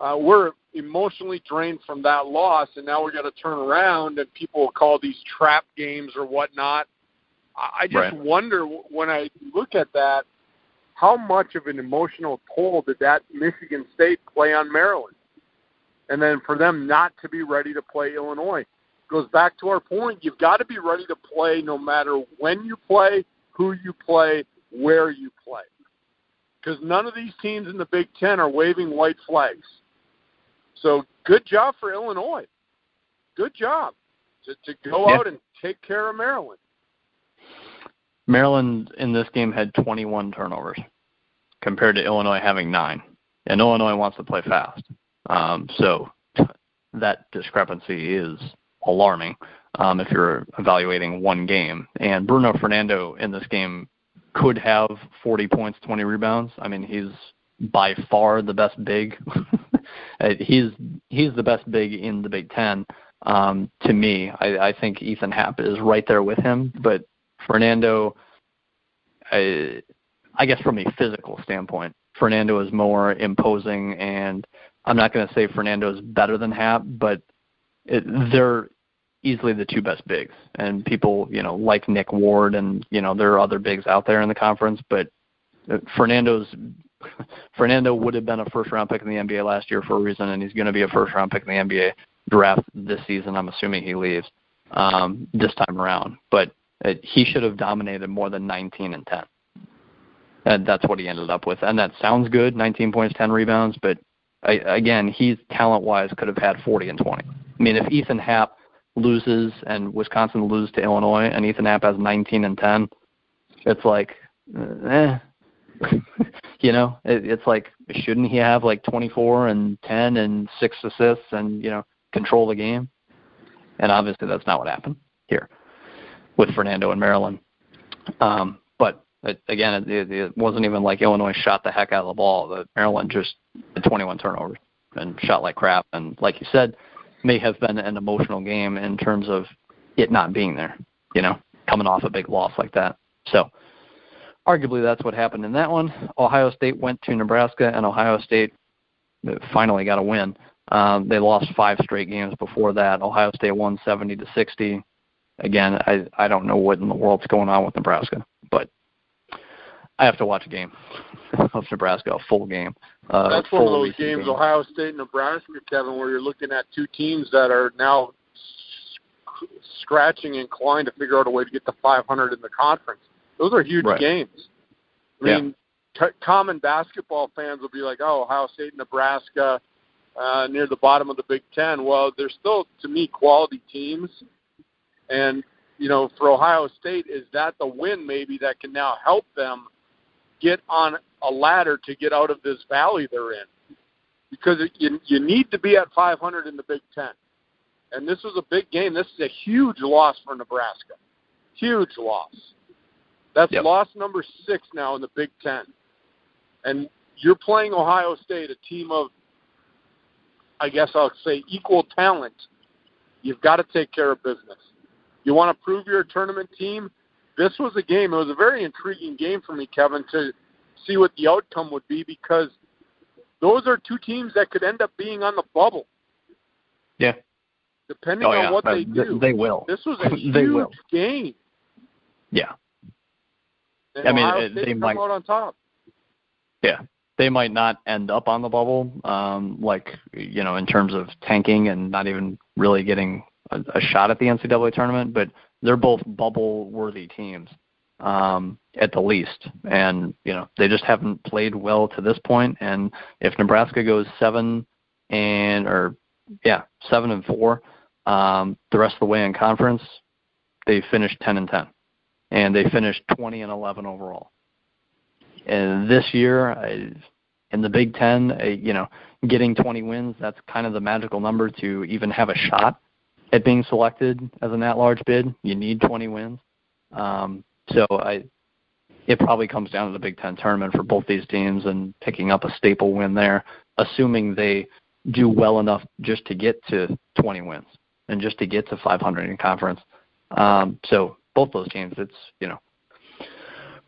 A: we're emotionally drained from that loss, and now we got to turn around, and people will call these trap games or whatnot. I just wonder, when I look at that, how much of an emotional toll did that Michigan State play on Maryland? And then for them not to be ready to play Illinois. Goes back to our point. You've got to be ready to play no matter when you play, who you play, where you play. Because none of these teams in the Big Ten are waving white flags. So good job for Illinois. Good job to go out and take care of Maryland.
B: Maryland in this game had 21 turnovers compared to Illinois having 9. And Illinois wants to play fast. So that discrepancy is alarming if you're evaluating one game. And Bruno Fernando in this game could have 40 points, 20 rebounds. I mean, he's by far the best big. He's the best big in the Big Ten. To me, I think Ethan Happ is right there with him. But Fernando, I guess from a physical standpoint, Fernando is more imposing. And I'm not going to say Fernando is better than Happ, but they're easily the two best bigs. And people, like Nick Ward, and, there are other bigs out there in the conference, but Fernando would have been a first-round pick in the NBA last year for a reason, and he's going to be a first-round pick in the NBA draft this season. I'm assuming he leaves this time around. But he should have dominated more than 19 and 10. And that's what he ended up with. And that sounds good, 19 points, 10 rebounds, but, again, he's talent-wise could have had 40 and 20. I mean, if Ethan Happ loses and Wisconsin loses to Illinois and Ethan Happ has 19 and 10, it's like, it's like, shouldn't he have like 24 and 10 and 6 assists and, control the game? And obviously that's not what happened here with Fernando and Maryland. But It wasn't even like Illinois shot the heck out of the ball. Maryland just had 21 turnovers and shot like crap. And like you said, may have been an emotional game in terms of it not being there, coming off a big loss like that. So arguably that's what happened in that one. Ohio State went to Nebraska, and Ohio State finally got a win. They lost 5 straight games before that. Ohio State won 70-60. Again, I don't know what in the world's going on with Nebraska, but I have to watch a game of Nebraska, a full game.
A: That's one of those games, Ohio State and Nebraska, Kevin, where you're looking at two teams that are now scratching and clawing to figure out a way to get to 500 in the conference. Those are huge games. I mean, common basketball fans will be like, oh, Ohio State and Nebraska near the bottom of the Big Ten. Well, they're still, to me, quality teams. And, for Ohio State, is that the win maybe that can now help them get on a ladder to get out of this valley they're in? Because you need to be at 500 in the Big Ten. And this was a big game. This is a huge loss for Nebraska. Huge loss. That's loss number 6 now in the Big Ten. And you're playing Ohio State, a team of, I guess I'll say, equal talent. You've got to take care of business. You want to prove you're a tournament team? This was a game. It was a very intriguing game for me, Kevin, to see what the outcome would be, because those are two teams that could end up being on the bubble.
B: Yeah.
A: Depending on what they do.
B: They will.
A: This was a huge game.
B: Yeah.
A: And Ohio State come out on top.
B: Yeah. They might not end up on the bubble, in terms of tanking and not even really getting a shot at the NCAA tournament, but they're both bubble-worthy teams at the least. And, they just haven't played well to this point. And if Nebraska goes 7-4, the rest of the way in conference, they finished 10-10, and they finished 20-11 overall. And this year, in the Big Ten, getting 20 wins, that's kind of the magical number to even have a shot at being selected as an at-large bid. You need 20 wins. It probably comes down to the Big Ten tournament for both these teams and picking up a staple win there, assuming they do well enough just to get to 20 wins and just to get to 500 in conference. So both those teams, it's,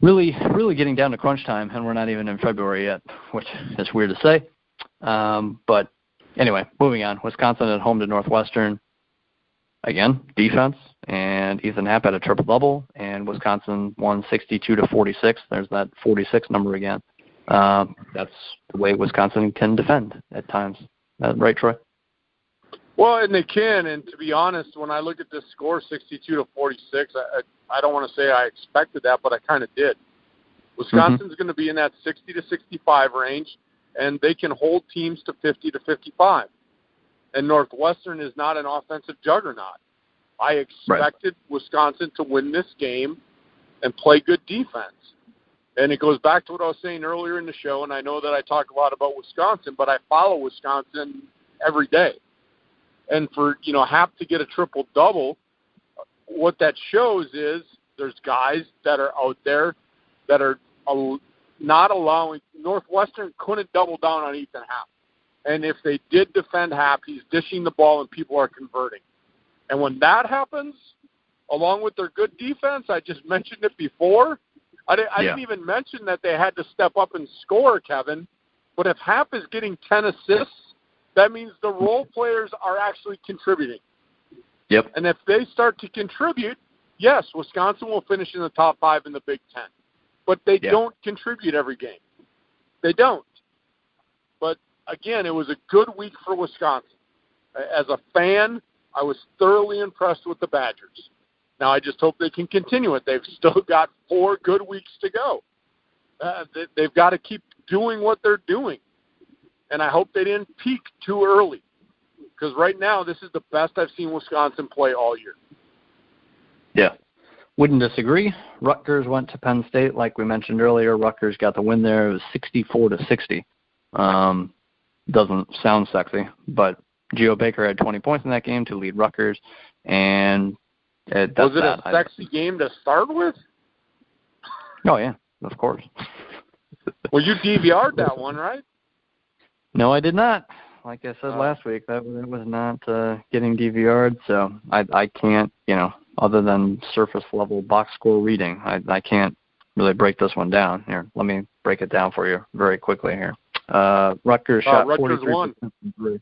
B: really, really getting down to crunch time, and we're not even in February yet, which is weird to say. But anyway, moving on. Wisconsin at home to Northwestern. Again, defense, and Ethan Happ had a triple-double, and Wisconsin won 62-46. There's that 46 number again. That's the way Wisconsin can defend at times. Right, Troy?
A: Well, and they can, and to be honest, when I look at this score, 62-46, I don't want to say I expected that, but I kind of did. Wisconsin's going to be in that 60-65 range, and they can hold teams to 50-55. And Northwestern is not an offensive juggernaut. I expected Wisconsin to win this game and play good defense. And it goes back to what I was saying earlier in the show, and I know that I talk a lot about Wisconsin, but I follow Wisconsin every day. And for, Happ to get a triple-double, what that shows is there's guys that are out there that are not allowing – Northwestern couldn't double down on Ethan Happ. And if they did defend Happ, he's dishing the ball and people are converting. And when that happens, along with their good defense, I just mentioned it before, I didn't even mention that they had to step up and score, Kevin. But if Happ is getting 10 assists, that means the role players are actually contributing.
B: Yep.
A: And if they start to contribute, yes, Wisconsin will finish in the top 5 in the Big Ten. But they don't contribute every game. They don't. But, again, it was a good week for Wisconsin. As a fan, I was thoroughly impressed with the Badgers. Now, I just hope they can continue it. They've still got 4 good weeks to go. They've got to keep doing what they're doing. And I hope they didn't peak too early. Because right now, this is the best I've seen Wisconsin play all year. Yeah.
B: Wouldn't disagree. Rutgers went to Penn State, like we mentioned earlier. Rutgers got the win there. It was 64-60. Doesn't sound sexy, but Geo Baker had 20 points in that game to lead Rutgers. And
A: was it a sexy game to start with?
B: Oh, yeah, of course.
A: Well, you DVR'd that one, right?
B: No, I did not. Like I said last week, that was not getting DVR'd, so I can't, other than surface level box score reading, I can't really break this one down. Here, let me break it down for you very quickly here. Rutgers shot 43% from three.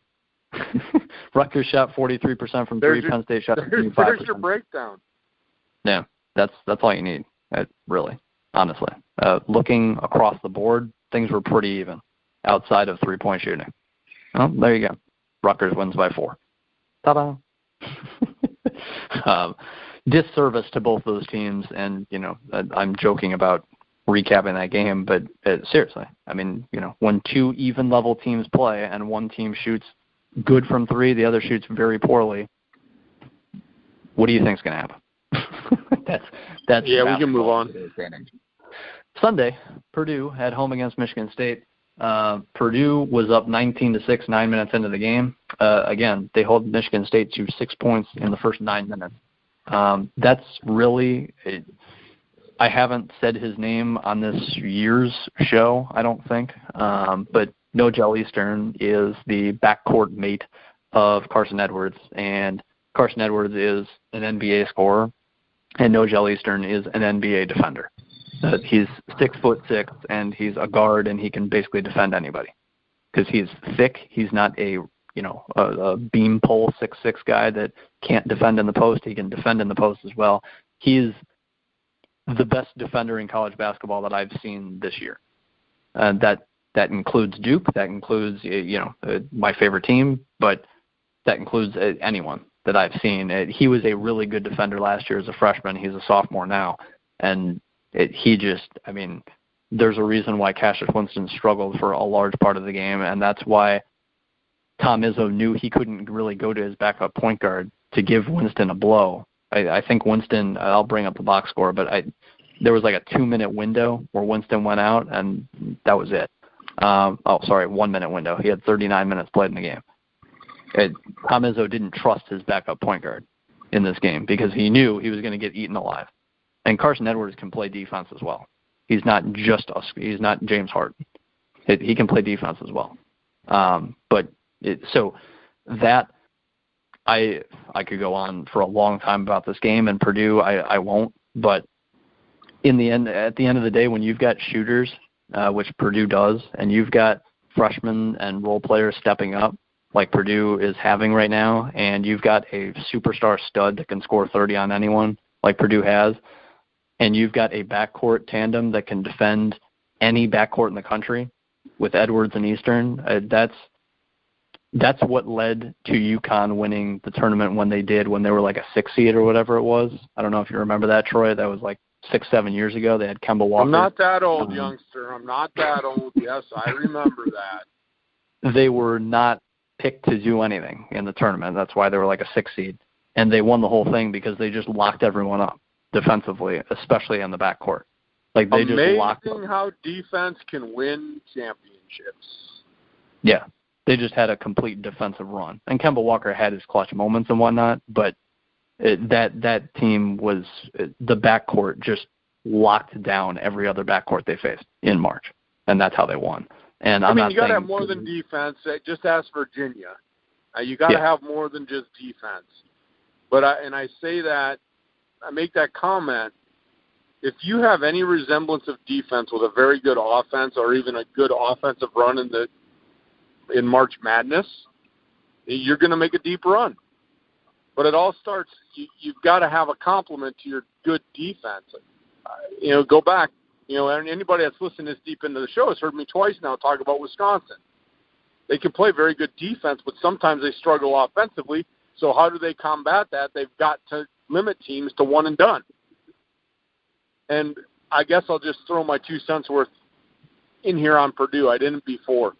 B: Rutgers shot 43% from three. Penn State shot 25%.
A: There's your breakdown.
B: Yeah, that's all you need, really, honestly. Looking across the board, things were pretty even outside of three-point shooting. Well, there you go. Rutgers wins by 4. Ta-da. Disservice to both those teams, and, I'm joking about recapping that game, but seriously, I mean, when two even-level teams play and one team shoots good from three, the other shoots very poorly, what do you think is going to happen? That's
A: yeah, we can move on.
B: Sunday, Purdue at home against Michigan State. Purdue was up 19-6 9 minutes into the game. Again, they hold Michigan State to 6 points in the first 9 minutes. That's really I haven't said his name on this year's show, I don't think, but Nogel Eastern is the backcourt mate of Carson Edwards, and Carson Edwards is an NBA scorer, and Nogel Eastern is an NBA defender. He's 6'6", and he's a guard, and he can basically defend anybody because he's thick. He's not a beam pole 6'6" guy that can't defend in the post. He can defend in the post as well. He's the best defender in college basketball that I've seen this year. That includes Duke. That includes my favorite team, but that includes anyone that I've seen. He was a really good defender last year as a freshman. He's a sophomore now, and there's a reason why Cassius Winston struggled for a large part of the game, and that's why Tom Izzo knew he couldn't really go to his backup point guard to give Winston a blow. I think Winston, I'll bring up the box score, but there was like a 2-minute window where Winston went out, and that was it. 1-minute window. He had 39 minutes played in the game. Tom Izzo didn't trust his backup point guard in this game because he knew he was going to get eaten alive. And Carson Edwards can play defense as well. He's not he's not James Harden. He can play defense as well. I could go on for a long time about this game, and Purdue, I won't. But at the end of the day, when you've got shooters, which Purdue does, and you've got freshmen and role players stepping up, like Purdue is having right now, and you've got a superstar stud that can score 30 on anyone, like Purdue has, and you've got a backcourt tandem that can defend any backcourt in the country with Edwards and Eastern, that's what led to UConn winning the tournament when they were like a 6 seed or whatever it was. I don't know if you remember that, Troy. That was like 6-7 years ago. They had Kemba Walker.
A: I'm not that old, youngster. I'm not that old. Yes, I remember that.
B: They were not picked to do anything in the tournament. That's why they were like a 6 seed. And they won the whole thing because they just locked everyone up defensively, especially in the backcourt. Like they just locked them.
A: Amazing how defense can win championships.
B: Yeah. They just had a complete defensive run. And Kemba Walker had his clutch moments and whatnot, but that team was the backcourt just locked down every other backcourt they faced in March, and that's how they won. And
A: you got to have more than defense. Just ask Virginia. You got to have more than just defense. But I say that, I make that comment, if you have any resemblance of defense with a very good offense or even a good offensive run in March Madness, you're going to make a deep run. But it all starts, you've got to have a complement to your good defense. Go back, and anybody that's listened this deep into the show has heard me twice now talk about Wisconsin. They can play very good defense, but sometimes they struggle offensively. So how do they combat that? They've got to limit teams to one and done. And I guess I'll just throw my 2 cents worth in here on Purdue. I didn't before.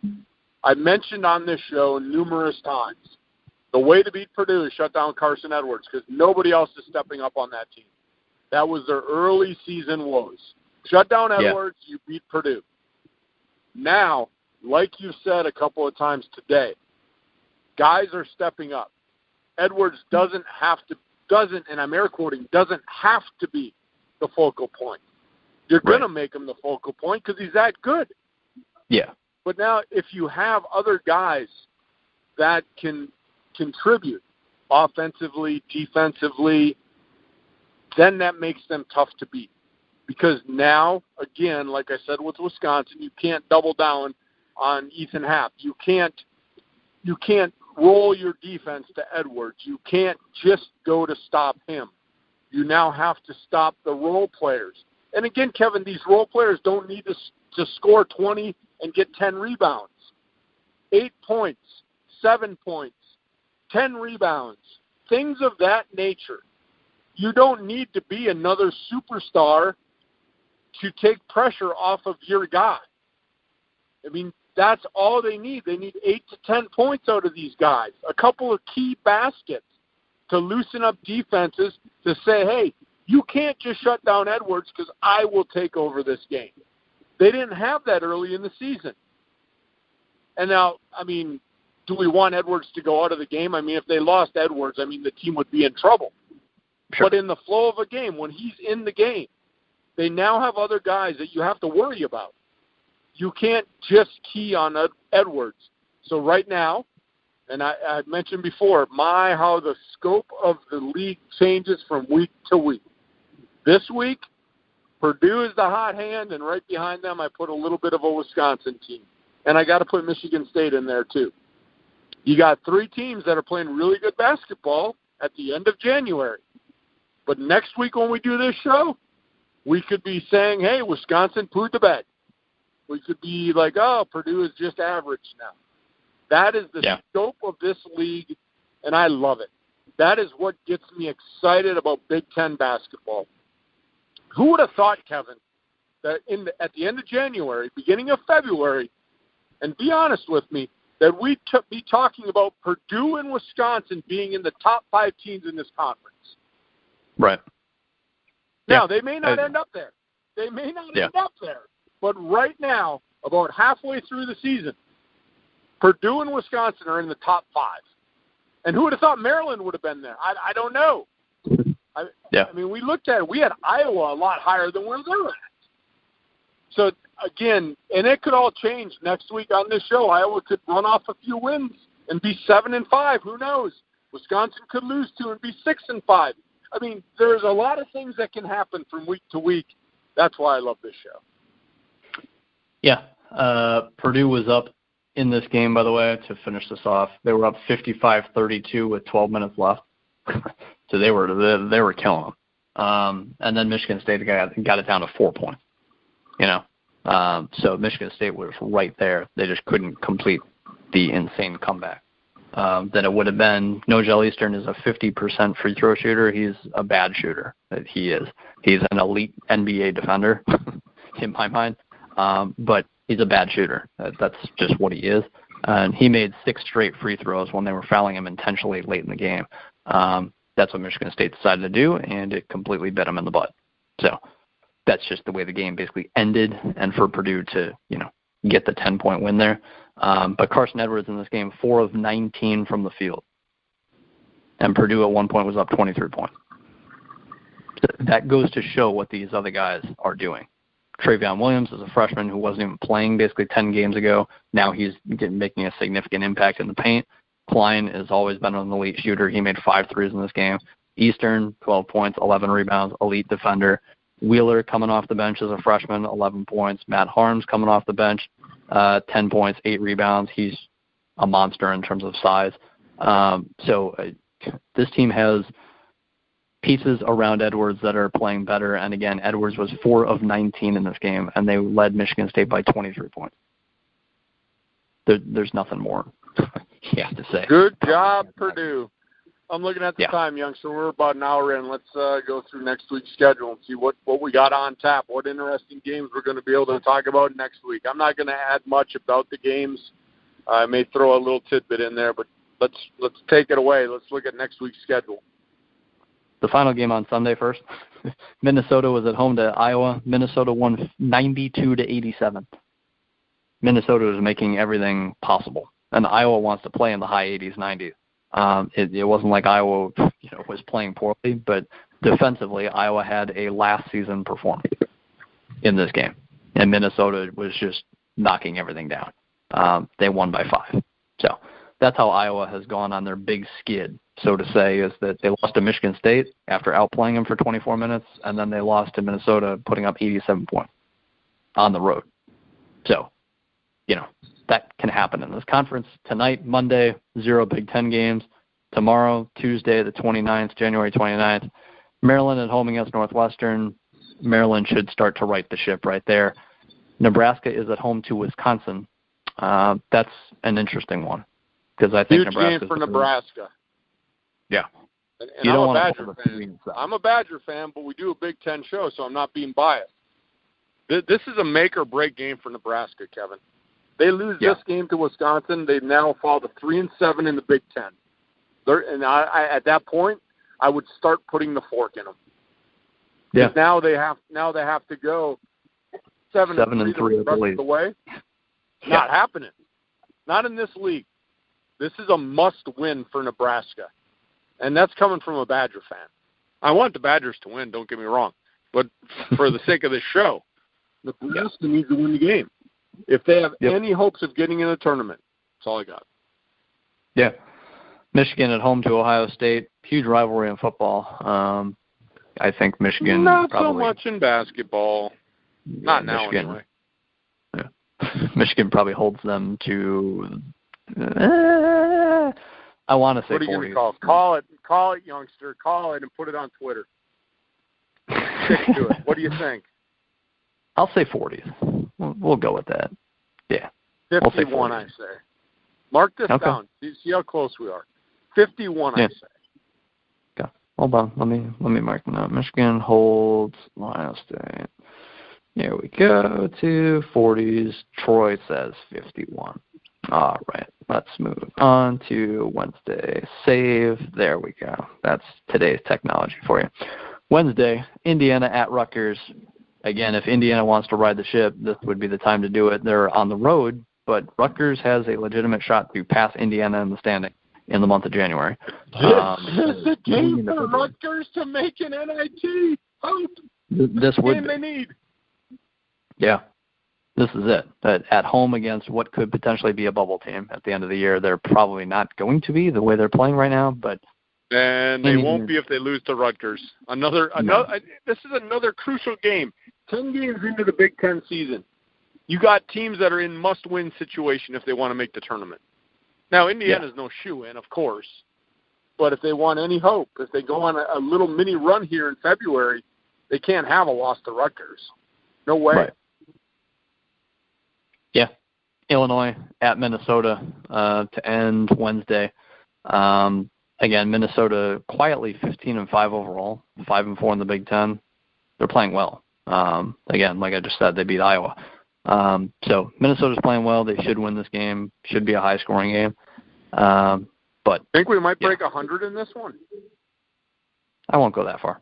A: I mentioned on this show numerous times, the way to beat Purdue is shut down Carson Edwards because nobody else is stepping up on that team. That was their early season woes. Shut down Edwards, you beat Purdue. Now, like you said a couple of times today, guys are stepping up. Edwards doesn't have to be the focal point. You're going to make him the focal point because he's that good.
B: Yeah.
A: But now if you have other guys that can contribute offensively, defensively, then that makes them tough to beat. Because now, again, like I said with Wisconsin, you can't double down on Ethan Happ. You can't roll your defense to Edwards. You can't just go to stop him. You now have to stop the role players. And again, Kevin, these role players don't need to score 20 and get 10 rebounds. 8 points, 7 points, 10 rebounds, things of that nature. You don't need to be another superstar to take pressure off of your guy. I mean, that's all they need. They need 8 to 10 points out of these guys, a couple of key baskets to loosen up defenses to say, hey, you can't just shut down Edwards because I will take over this game. They didn't have that early in the season. And now, I mean, do we want Edwards to go out of the game? I mean, if they lost Edwards, I mean, the team would be in trouble. Sure. But in the flow of a game, when he's in the game, they now have other guys that you have to worry about. You can't just key on Edwards. So right now, and I mentioned before, how the scope of the league changes from week to week. This week, Purdue is the hot hand, and right behind them I put a little bit of a Wisconsin team. And I got to put Michigan State in there too. You got 3 teams that are playing really good basketball at the end of January. But next week when we do this show, we could be saying, hey, Wisconsin pooed the bed. We could be like, oh, Purdue is just average now. That is the scope of this league, and I love it. That is what gets me excited about Big Ten basketball. Who would have thought, Kevin, that at the end of January, beginning of February, and be honest with me, that we'd be talking about Purdue and Wisconsin being in the top 5 teams in this conference.
B: Right.
A: Now, they may not end up there. They may not end up there. But right now, about halfway through the season, Purdue and Wisconsin are in the top 5. And who would have thought Maryland would have been there? I don't know. I mean, we looked at it. We had Iowa a lot higher than where they're at. So, again, and it could all change next week on this show. Iowa could run off a few wins and be 7-5. Who knows? Wisconsin could lose 2 and be 6-5. I mean, there's a lot of things that can happen from week to week. That's why I love this show.
B: Yeah. Purdue was up in this game, by the way, to finish this off. They were up 55-32 with 12 minutes left. So they were killing them. And then Michigan State got it down to 4 points. So Michigan State was right there. They just couldn't complete the insane comeback. Then it would have been Nojel Eastern is a 50% free throw shooter. He's a bad shooter. He is. He's an elite NBA defender in my mind. But he's a bad shooter. That's just what he is. And he made 6 straight free throws when they were fouling him intentionally late in the game. That's what Michigan State decided to do, and it completely bit him in the butt. So that's just the way the game basically ended, and for Purdue to, get the 10-point win there. But Carson Edwards in this game, 4 of 19 from the field. And Purdue at one point was up 23 points. That goes to show what these other guys are doing. Travion Williams is a freshman who wasn't even playing basically 10 games ago. Now he's making a significant impact in the paint. Klein has always been an elite shooter. He made 5 threes in this game. Eastern, 12 points, 11 rebounds, elite defender. Wheeler coming off the bench as a freshman, 11 points. Matt Harms coming off the bench, 10 points, 8 rebounds. He's a monster in terms of size. So this team has pieces around Edwards that are playing better. And, again, Edwards was 4 of 19 in this game, and they led Michigan State by 23 points. There's nothing more you have to say.
A: Good job, Purdue. I'm looking at the time, youngster. We're about an hour in. Let's go through next week's schedule and see what we got on tap, what interesting games we're going to be able to talk about next week. I'm not going to add much about the games. I may throw a little tidbit in there, but let's take it away. Let's look at next week's schedule.
B: The final game on Sunday first. Minnesota was at home to Iowa. Minnesota won 92-87. Minnesota is making everything possible, and Iowa wants to play in the high 80s, 90s. It wasn't like Iowa, was playing poorly, but defensively, Iowa had a last season performance. in this game. And Minnesota was just knocking everything down. They won by 5. So that's how Iowa has gone on their big skid, so to say, is that they lost to Michigan State after outplaying them for 24 minutes, and then they lost to Minnesota putting up 87 points on the road. So, that can happen in this conference. Tonight, Monday, 0 Big Ten games. Tomorrow, Tuesday, the 29th, January 29th, Maryland at home against Northwestern. Maryland should start to right the ship right there. Nebraska is at home to Wisconsin. That's an interesting one because I think
A: huge game for Nebraska.
B: Yeah.
A: And I'm a Badger fan. I'm a Badger fan, but we do a Big Ten show, so I'm not being biased. This is a make-or-break game for Nebraska, Kevin. They lose this game to Wisconsin, they now fall to 3-7 in the Big Ten. At that point, I would start putting the fork in them.
B: Yeah.
A: Now they have to go 7-3 the rest of the way. Not happening. Not in this league. This is a must-win for Nebraska, and that's coming from a Badger fan. I want the Badgers to win. Don't get me wrong, but for the sake of this show, Nebraska needs to win the game if they have any hopes of getting in the tournament. That's all I got.
B: Yeah. Michigan at home to Ohio State. Huge rivalry in football. I think Michigan
A: not
B: probably,
A: so much in basketball. Not now,
B: Michigan,
A: anyway.
B: Yeah. Michigan probably holds them to. I want to say 40.
A: What are you going to call? Call it, youngster. Call it and put it on Twitter. Stick to it. What do you think?
B: I'll say 40s. We'll go with that. Yeah.
A: 51,
B: we'll say
A: I say. Mark this down. See how close we are. 51, I say.
B: Okay. Hold on. Let me mark them out. Michigan holds Ohio State. Here we go to 40s. Troy says 51. All right. Let's move on to Wednesday. Save. There we go. That's today's technology for you. Wednesday, Indiana at Rutgers. Again, if Indiana wants to ride the ship, this would be the time to do it. They're on the road, but Rutgers has a legitimate shot to pass Indiana in the standing in the month of January.
A: This is a game for Rutgers to make an NIT.
B: This would
A: be. They need.
B: Yeah, this is it. At home against what could potentially be a bubble team at the end of the year, they're probably not going to be the way they're playing right now, but.
A: And they won't be if they lose to Rutgers. This is another crucial game. 10 games into the Big Ten season. You got teams that are in must-win situation if they want to make the tournament. Now, Indiana's no shoe-in, of course. But if they want any hope, if they go on a little mini run here in February, they can't have a loss to Rutgers. No way.
B: Right. Yeah. Illinois at Minnesota to end Wednesday. Again, Minnesota quietly 15-5 overall, 5-4 in the Big Ten. They're playing well. Again, like I just said, they beat Iowa. So Minnesota's playing well. They should win this game. Should be a high-scoring game. But
A: think we might break 100 in this one.
B: I won't go that far.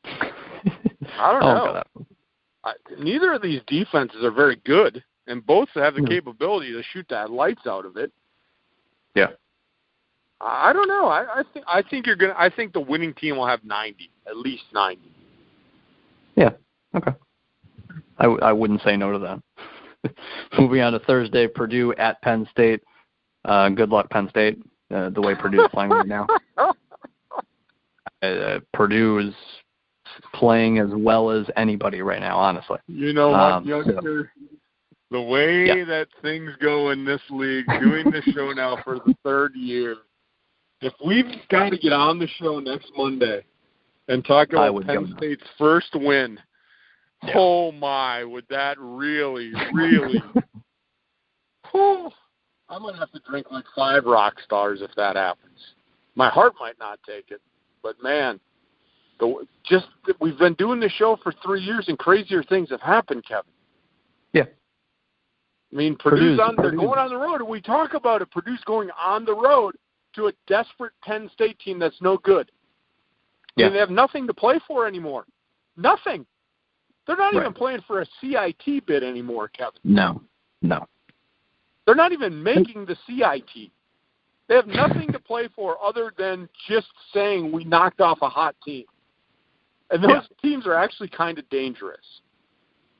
A: I don't know. Neither of these defenses are very good, and both have the capability to shoot the lights out of it.
B: Yeah.
A: I don't know. I think you're gonna. I think the winning team will have 90, at least 90.
B: Yeah. Okay. I wouldn't say no to that. Moving on to Thursday, Purdue at Penn State. Good luck, Penn State. The way Purdue is playing right now. Purdue is playing as well as anybody right now, honestly.
A: You know what, youngster? The way that things go in this league, doing this show now for the third year. If we've got to get on the show next Monday and talk about Penn State's first win, oh my, would that really, really? I'm going to have to drink like 5 rock stars if that happens. My heart might not take it, but man, we've been doing this show for 3 years and crazier things have happened, Kevin.
B: Yeah.
A: I mean, they're going on the road, and we talk about it. Purdue's going on the road to a desperate Penn State team that's no good. I mean, they have nothing to play for anymore. Nothing. They're not even playing for a CIT bid anymore, Kevin.
B: No.
A: They're not even making the CIT. They have nothing to play for other than just saying we knocked off a hot team. And those teams are actually kind of dangerous.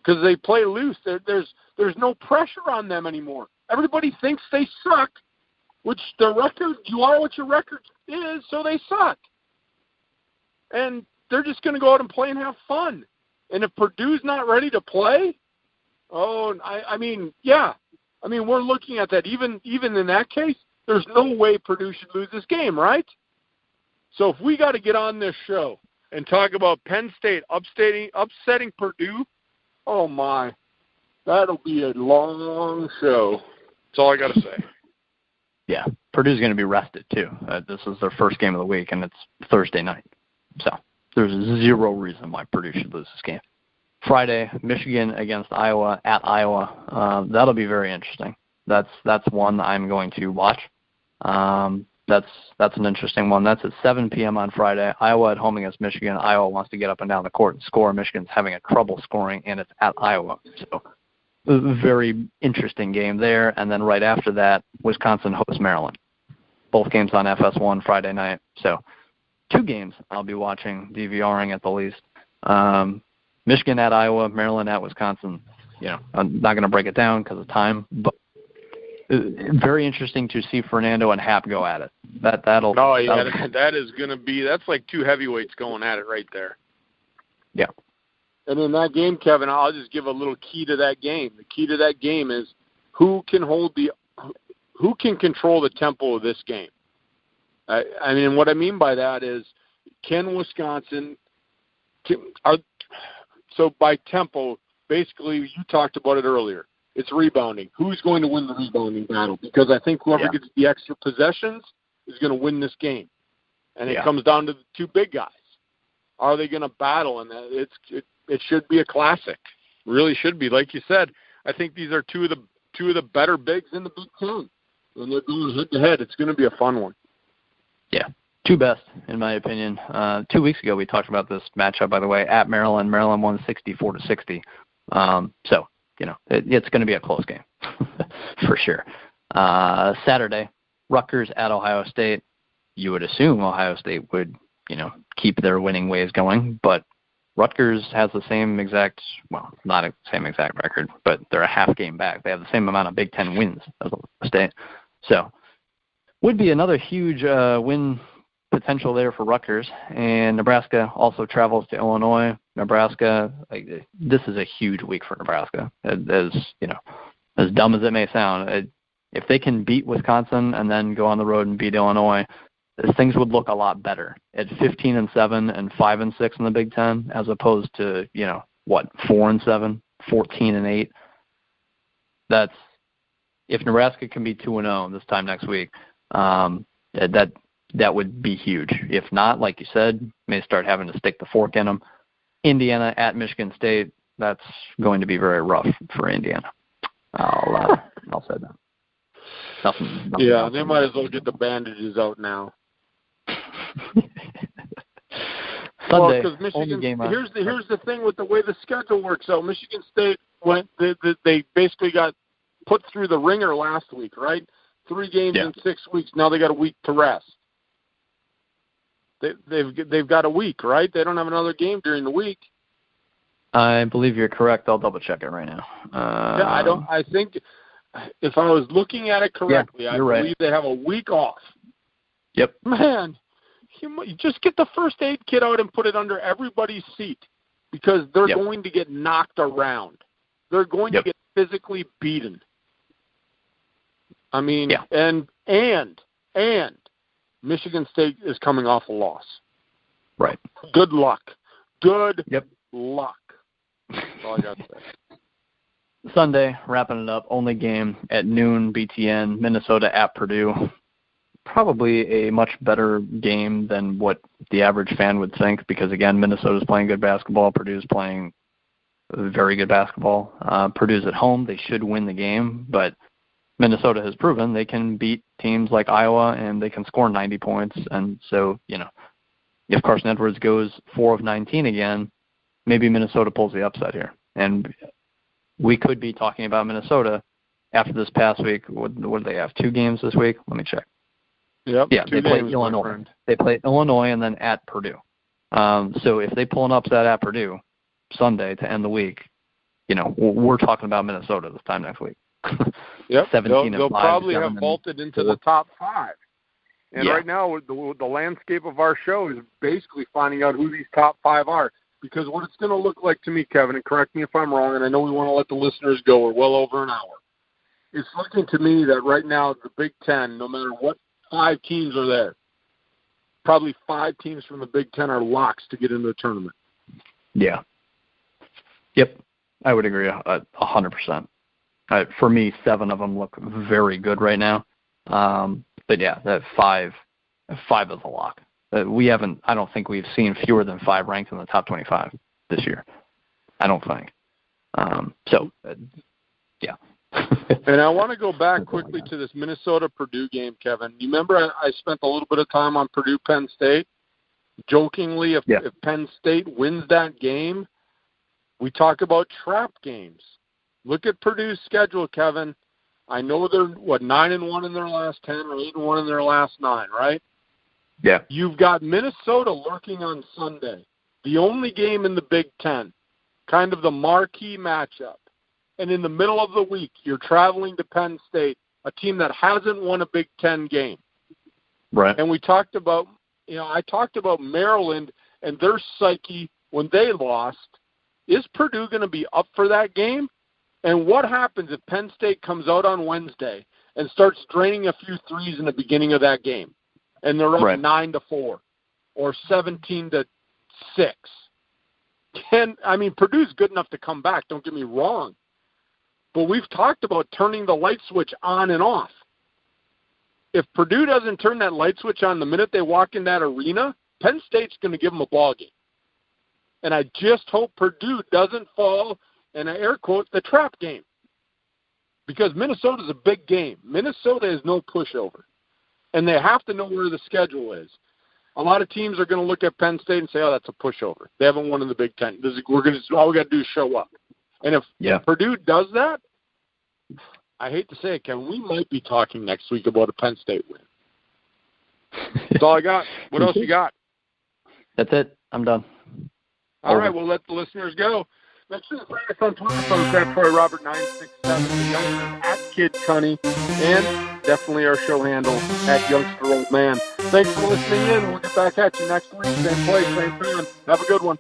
A: because they play loose. There's no pressure on them anymore. Everybody thinks they suck, which the record, you are what your record is, so they suck. And they're just going to go out and play and have fun. And if Purdue's not ready to play, I mean, we're looking at that. Even in that case, there's no way Purdue should lose this game, right? So if we got to get on this show and talk about Penn State upsetting Purdue, oh my, that'll be a long show. That's all I got to say.
B: Yeah, Purdue's going to be rested too. This is their first game of the week, and it's Thursday night. So there's zero reason why Purdue should lose this game. Friday, Michigan against Iowa at Iowa. That'll be very interesting. That's one I'm going to watch. That's an interesting one. That's at 7 p.m. on Friday. Iowa at home against Michigan. Iowa wants to get up and down the court and score. Michigan's having a trouble scoring, and it's at Iowa. So very interesting game there. And then right after that, Wisconsin hosts Maryland. Both games on FS1 Friday night. So 2 games I'll be watching, DVRing at the least. Michigan at Iowa, Maryland at Wisconsin. I'm not going to break it down because of time, but very interesting to see Fernando and Hap go at it. That'll
A: that is going to be, that's like 2 heavyweights going at it right there.
B: Yeah.
A: And in that game, Kevin, I'll just give a little key to that game. The key to that game is who can control the tempo of this game. I mean, what I mean by that is, can Wisconsin so by tempo, basically, you talked about it earlier. It's rebounding. Who's going to win the rebounding battle? Because I think whoever gets the extra possessions is going to win this game. And it comes down to the 2 big guys. Are they going to battle? And it should be a classic. Really should be. Like you said, I think these are two of the better bigs in the Big Ten. And they're going head to head. It's going to be a fun one. Yeah.
B: 2 best, in my opinion. 2 weeks ago, we talked about this matchup, by the way, at Maryland. Maryland won 64-60. So, it's going to be a close game for sure. Saturday, Rutgers at Ohio State. You would assume Ohio State would, keep their winning ways going, but Rutgers has the same exact, well, not a same exact record, but they're a half game back. They have the same amount of Big Ten wins as Ohio State. So, would be another huge win potential there for Rutgers. And Nebraska also travels to Illinois. Nebraska, this is a huge week for Nebraska. As dumb as it may sound, if they can beat Wisconsin and then go on the road and beat Illinois, things would look a lot better at 15-7 and 5-6 in the Big Ten, as opposed to 4-7, 14-8. That's, if Nebraska can be 2-0 this time next week, that would be huge. If not, like you said, may start having to stick the fork in them. Indiana at Michigan State, that's going to be very rough for Indiana. I'll say that. Nothing
A: they might as well get the bandages out now.
B: Sunday,
A: because Michigan. Here's the thing with the way the schedule works out. Michigan State they basically got put through the ringer last week, right? 3 games in 6 weeks. Now they got a week to rest. They've got a week, right? They don't have another game during the week.
B: I believe you're correct. I'll double check it right now.
A: I think if I was looking at it correctly, I believe they have a week off.
B: Yep.
A: Man, you just get the first aid kit out and put it under everybody's seat, because they're going to get knocked around. They're going to get physically beaten. I mean, and Michigan State is coming off a loss.
B: Right.
A: Good luck. Good luck. That's all I got to say.
B: Sunday, wrapping it up, only game at noon, BTN, Minnesota at Purdue. Probably a much better game than what the average fan would think, because, again, Minnesota's playing good basketball. Purdue's playing very good basketball. Purdue's at home. They should win the game, but Minnesota has proven they can beat teams like Iowa, and they can score 90 points. And so, if Carson Edwards goes 4 of 19 again, maybe Minnesota pulls the upset here. And we could be talking about Minnesota after this past week. What do they have, 2 games this week? Let me check.
A: Yep.
B: Yeah, they play Illinois. They play Illinois and then at Purdue. So if they pull an upset at Purdue Sunday to end the week, we're talking about Minnesota this time next week.
A: Yep.
B: 17
A: they'll probably have
B: 7
A: vaulted into the top 5. And right now, the landscape of our show is basically finding out who these top 5 are. Because what it's going to look like to me, Kevin, and correct me if I'm wrong, and I know we want to let the listeners go. We're well over an hour. It's looking to me that right now the Big Ten, no matter what 5 teams are there, probably 5 teams from the Big Ten are locks to get into the tournament.
B: Yeah. Yep. I would agree 100%. For me, 7 of them look very good right now. But yeah, that 5 is a lock. I don't think we've seen fewer than 5 ranked in the top 25 this year. I don't think. Yeah.
A: And I want to go back quickly to this Minnesota-Purdue game, Kevin. You remember I spent a little bit of time on Purdue-Penn State? Jokingly, if Penn State wins that game, we talk about trap games. Look at Purdue's schedule, Kevin. I know they're, 9-1 in their last 10 or 8-1 in their last 9, right?
B: Yeah.
A: You've got Minnesota lurking on Sunday, the only game in the Big Ten, kind of the marquee matchup. And in the middle of the week, you're traveling to Penn State, a team that hasn't won a Big Ten game.
B: Right.
A: And we talked about, I talked about Maryland and their psyche when they lost. Is Purdue going to be up for that game? And what happens if Penn State comes out on Wednesday and starts draining a few threes in the beginning of that game, and they're up 9-4 or 17-6? Purdue's good enough to come back. Don't get me wrong, but we've talked about turning the light switch on and off. If Purdue doesn't turn that light switch on the minute they walk in that arena, Penn State's going to give them a ball game. And I just hope Purdue doesn't fall, and I air quote, the trap game. Because Minnesota's a big game. Minnesota is no pushover. And they have to know where the schedule is. A lot of teams are going to look at Penn State and say, oh, that's a pushover. They haven't won in the Big Ten. All we got to do is show up. And if Purdue does that, I hate to say it, Kevin, we might be talking next week about a Penn State win. That's all I got. What else you got?
B: That's it. I'm done.
A: All right, we'll let the listeners go. Make sure to find us on Twitter, folks, at Troy Robert 967, the youngster at Kid Cunny, and definitely our show handle at Youngster Old Man. Thanks for listening in. We'll get back at you next week. Same place, same time. Have a good one.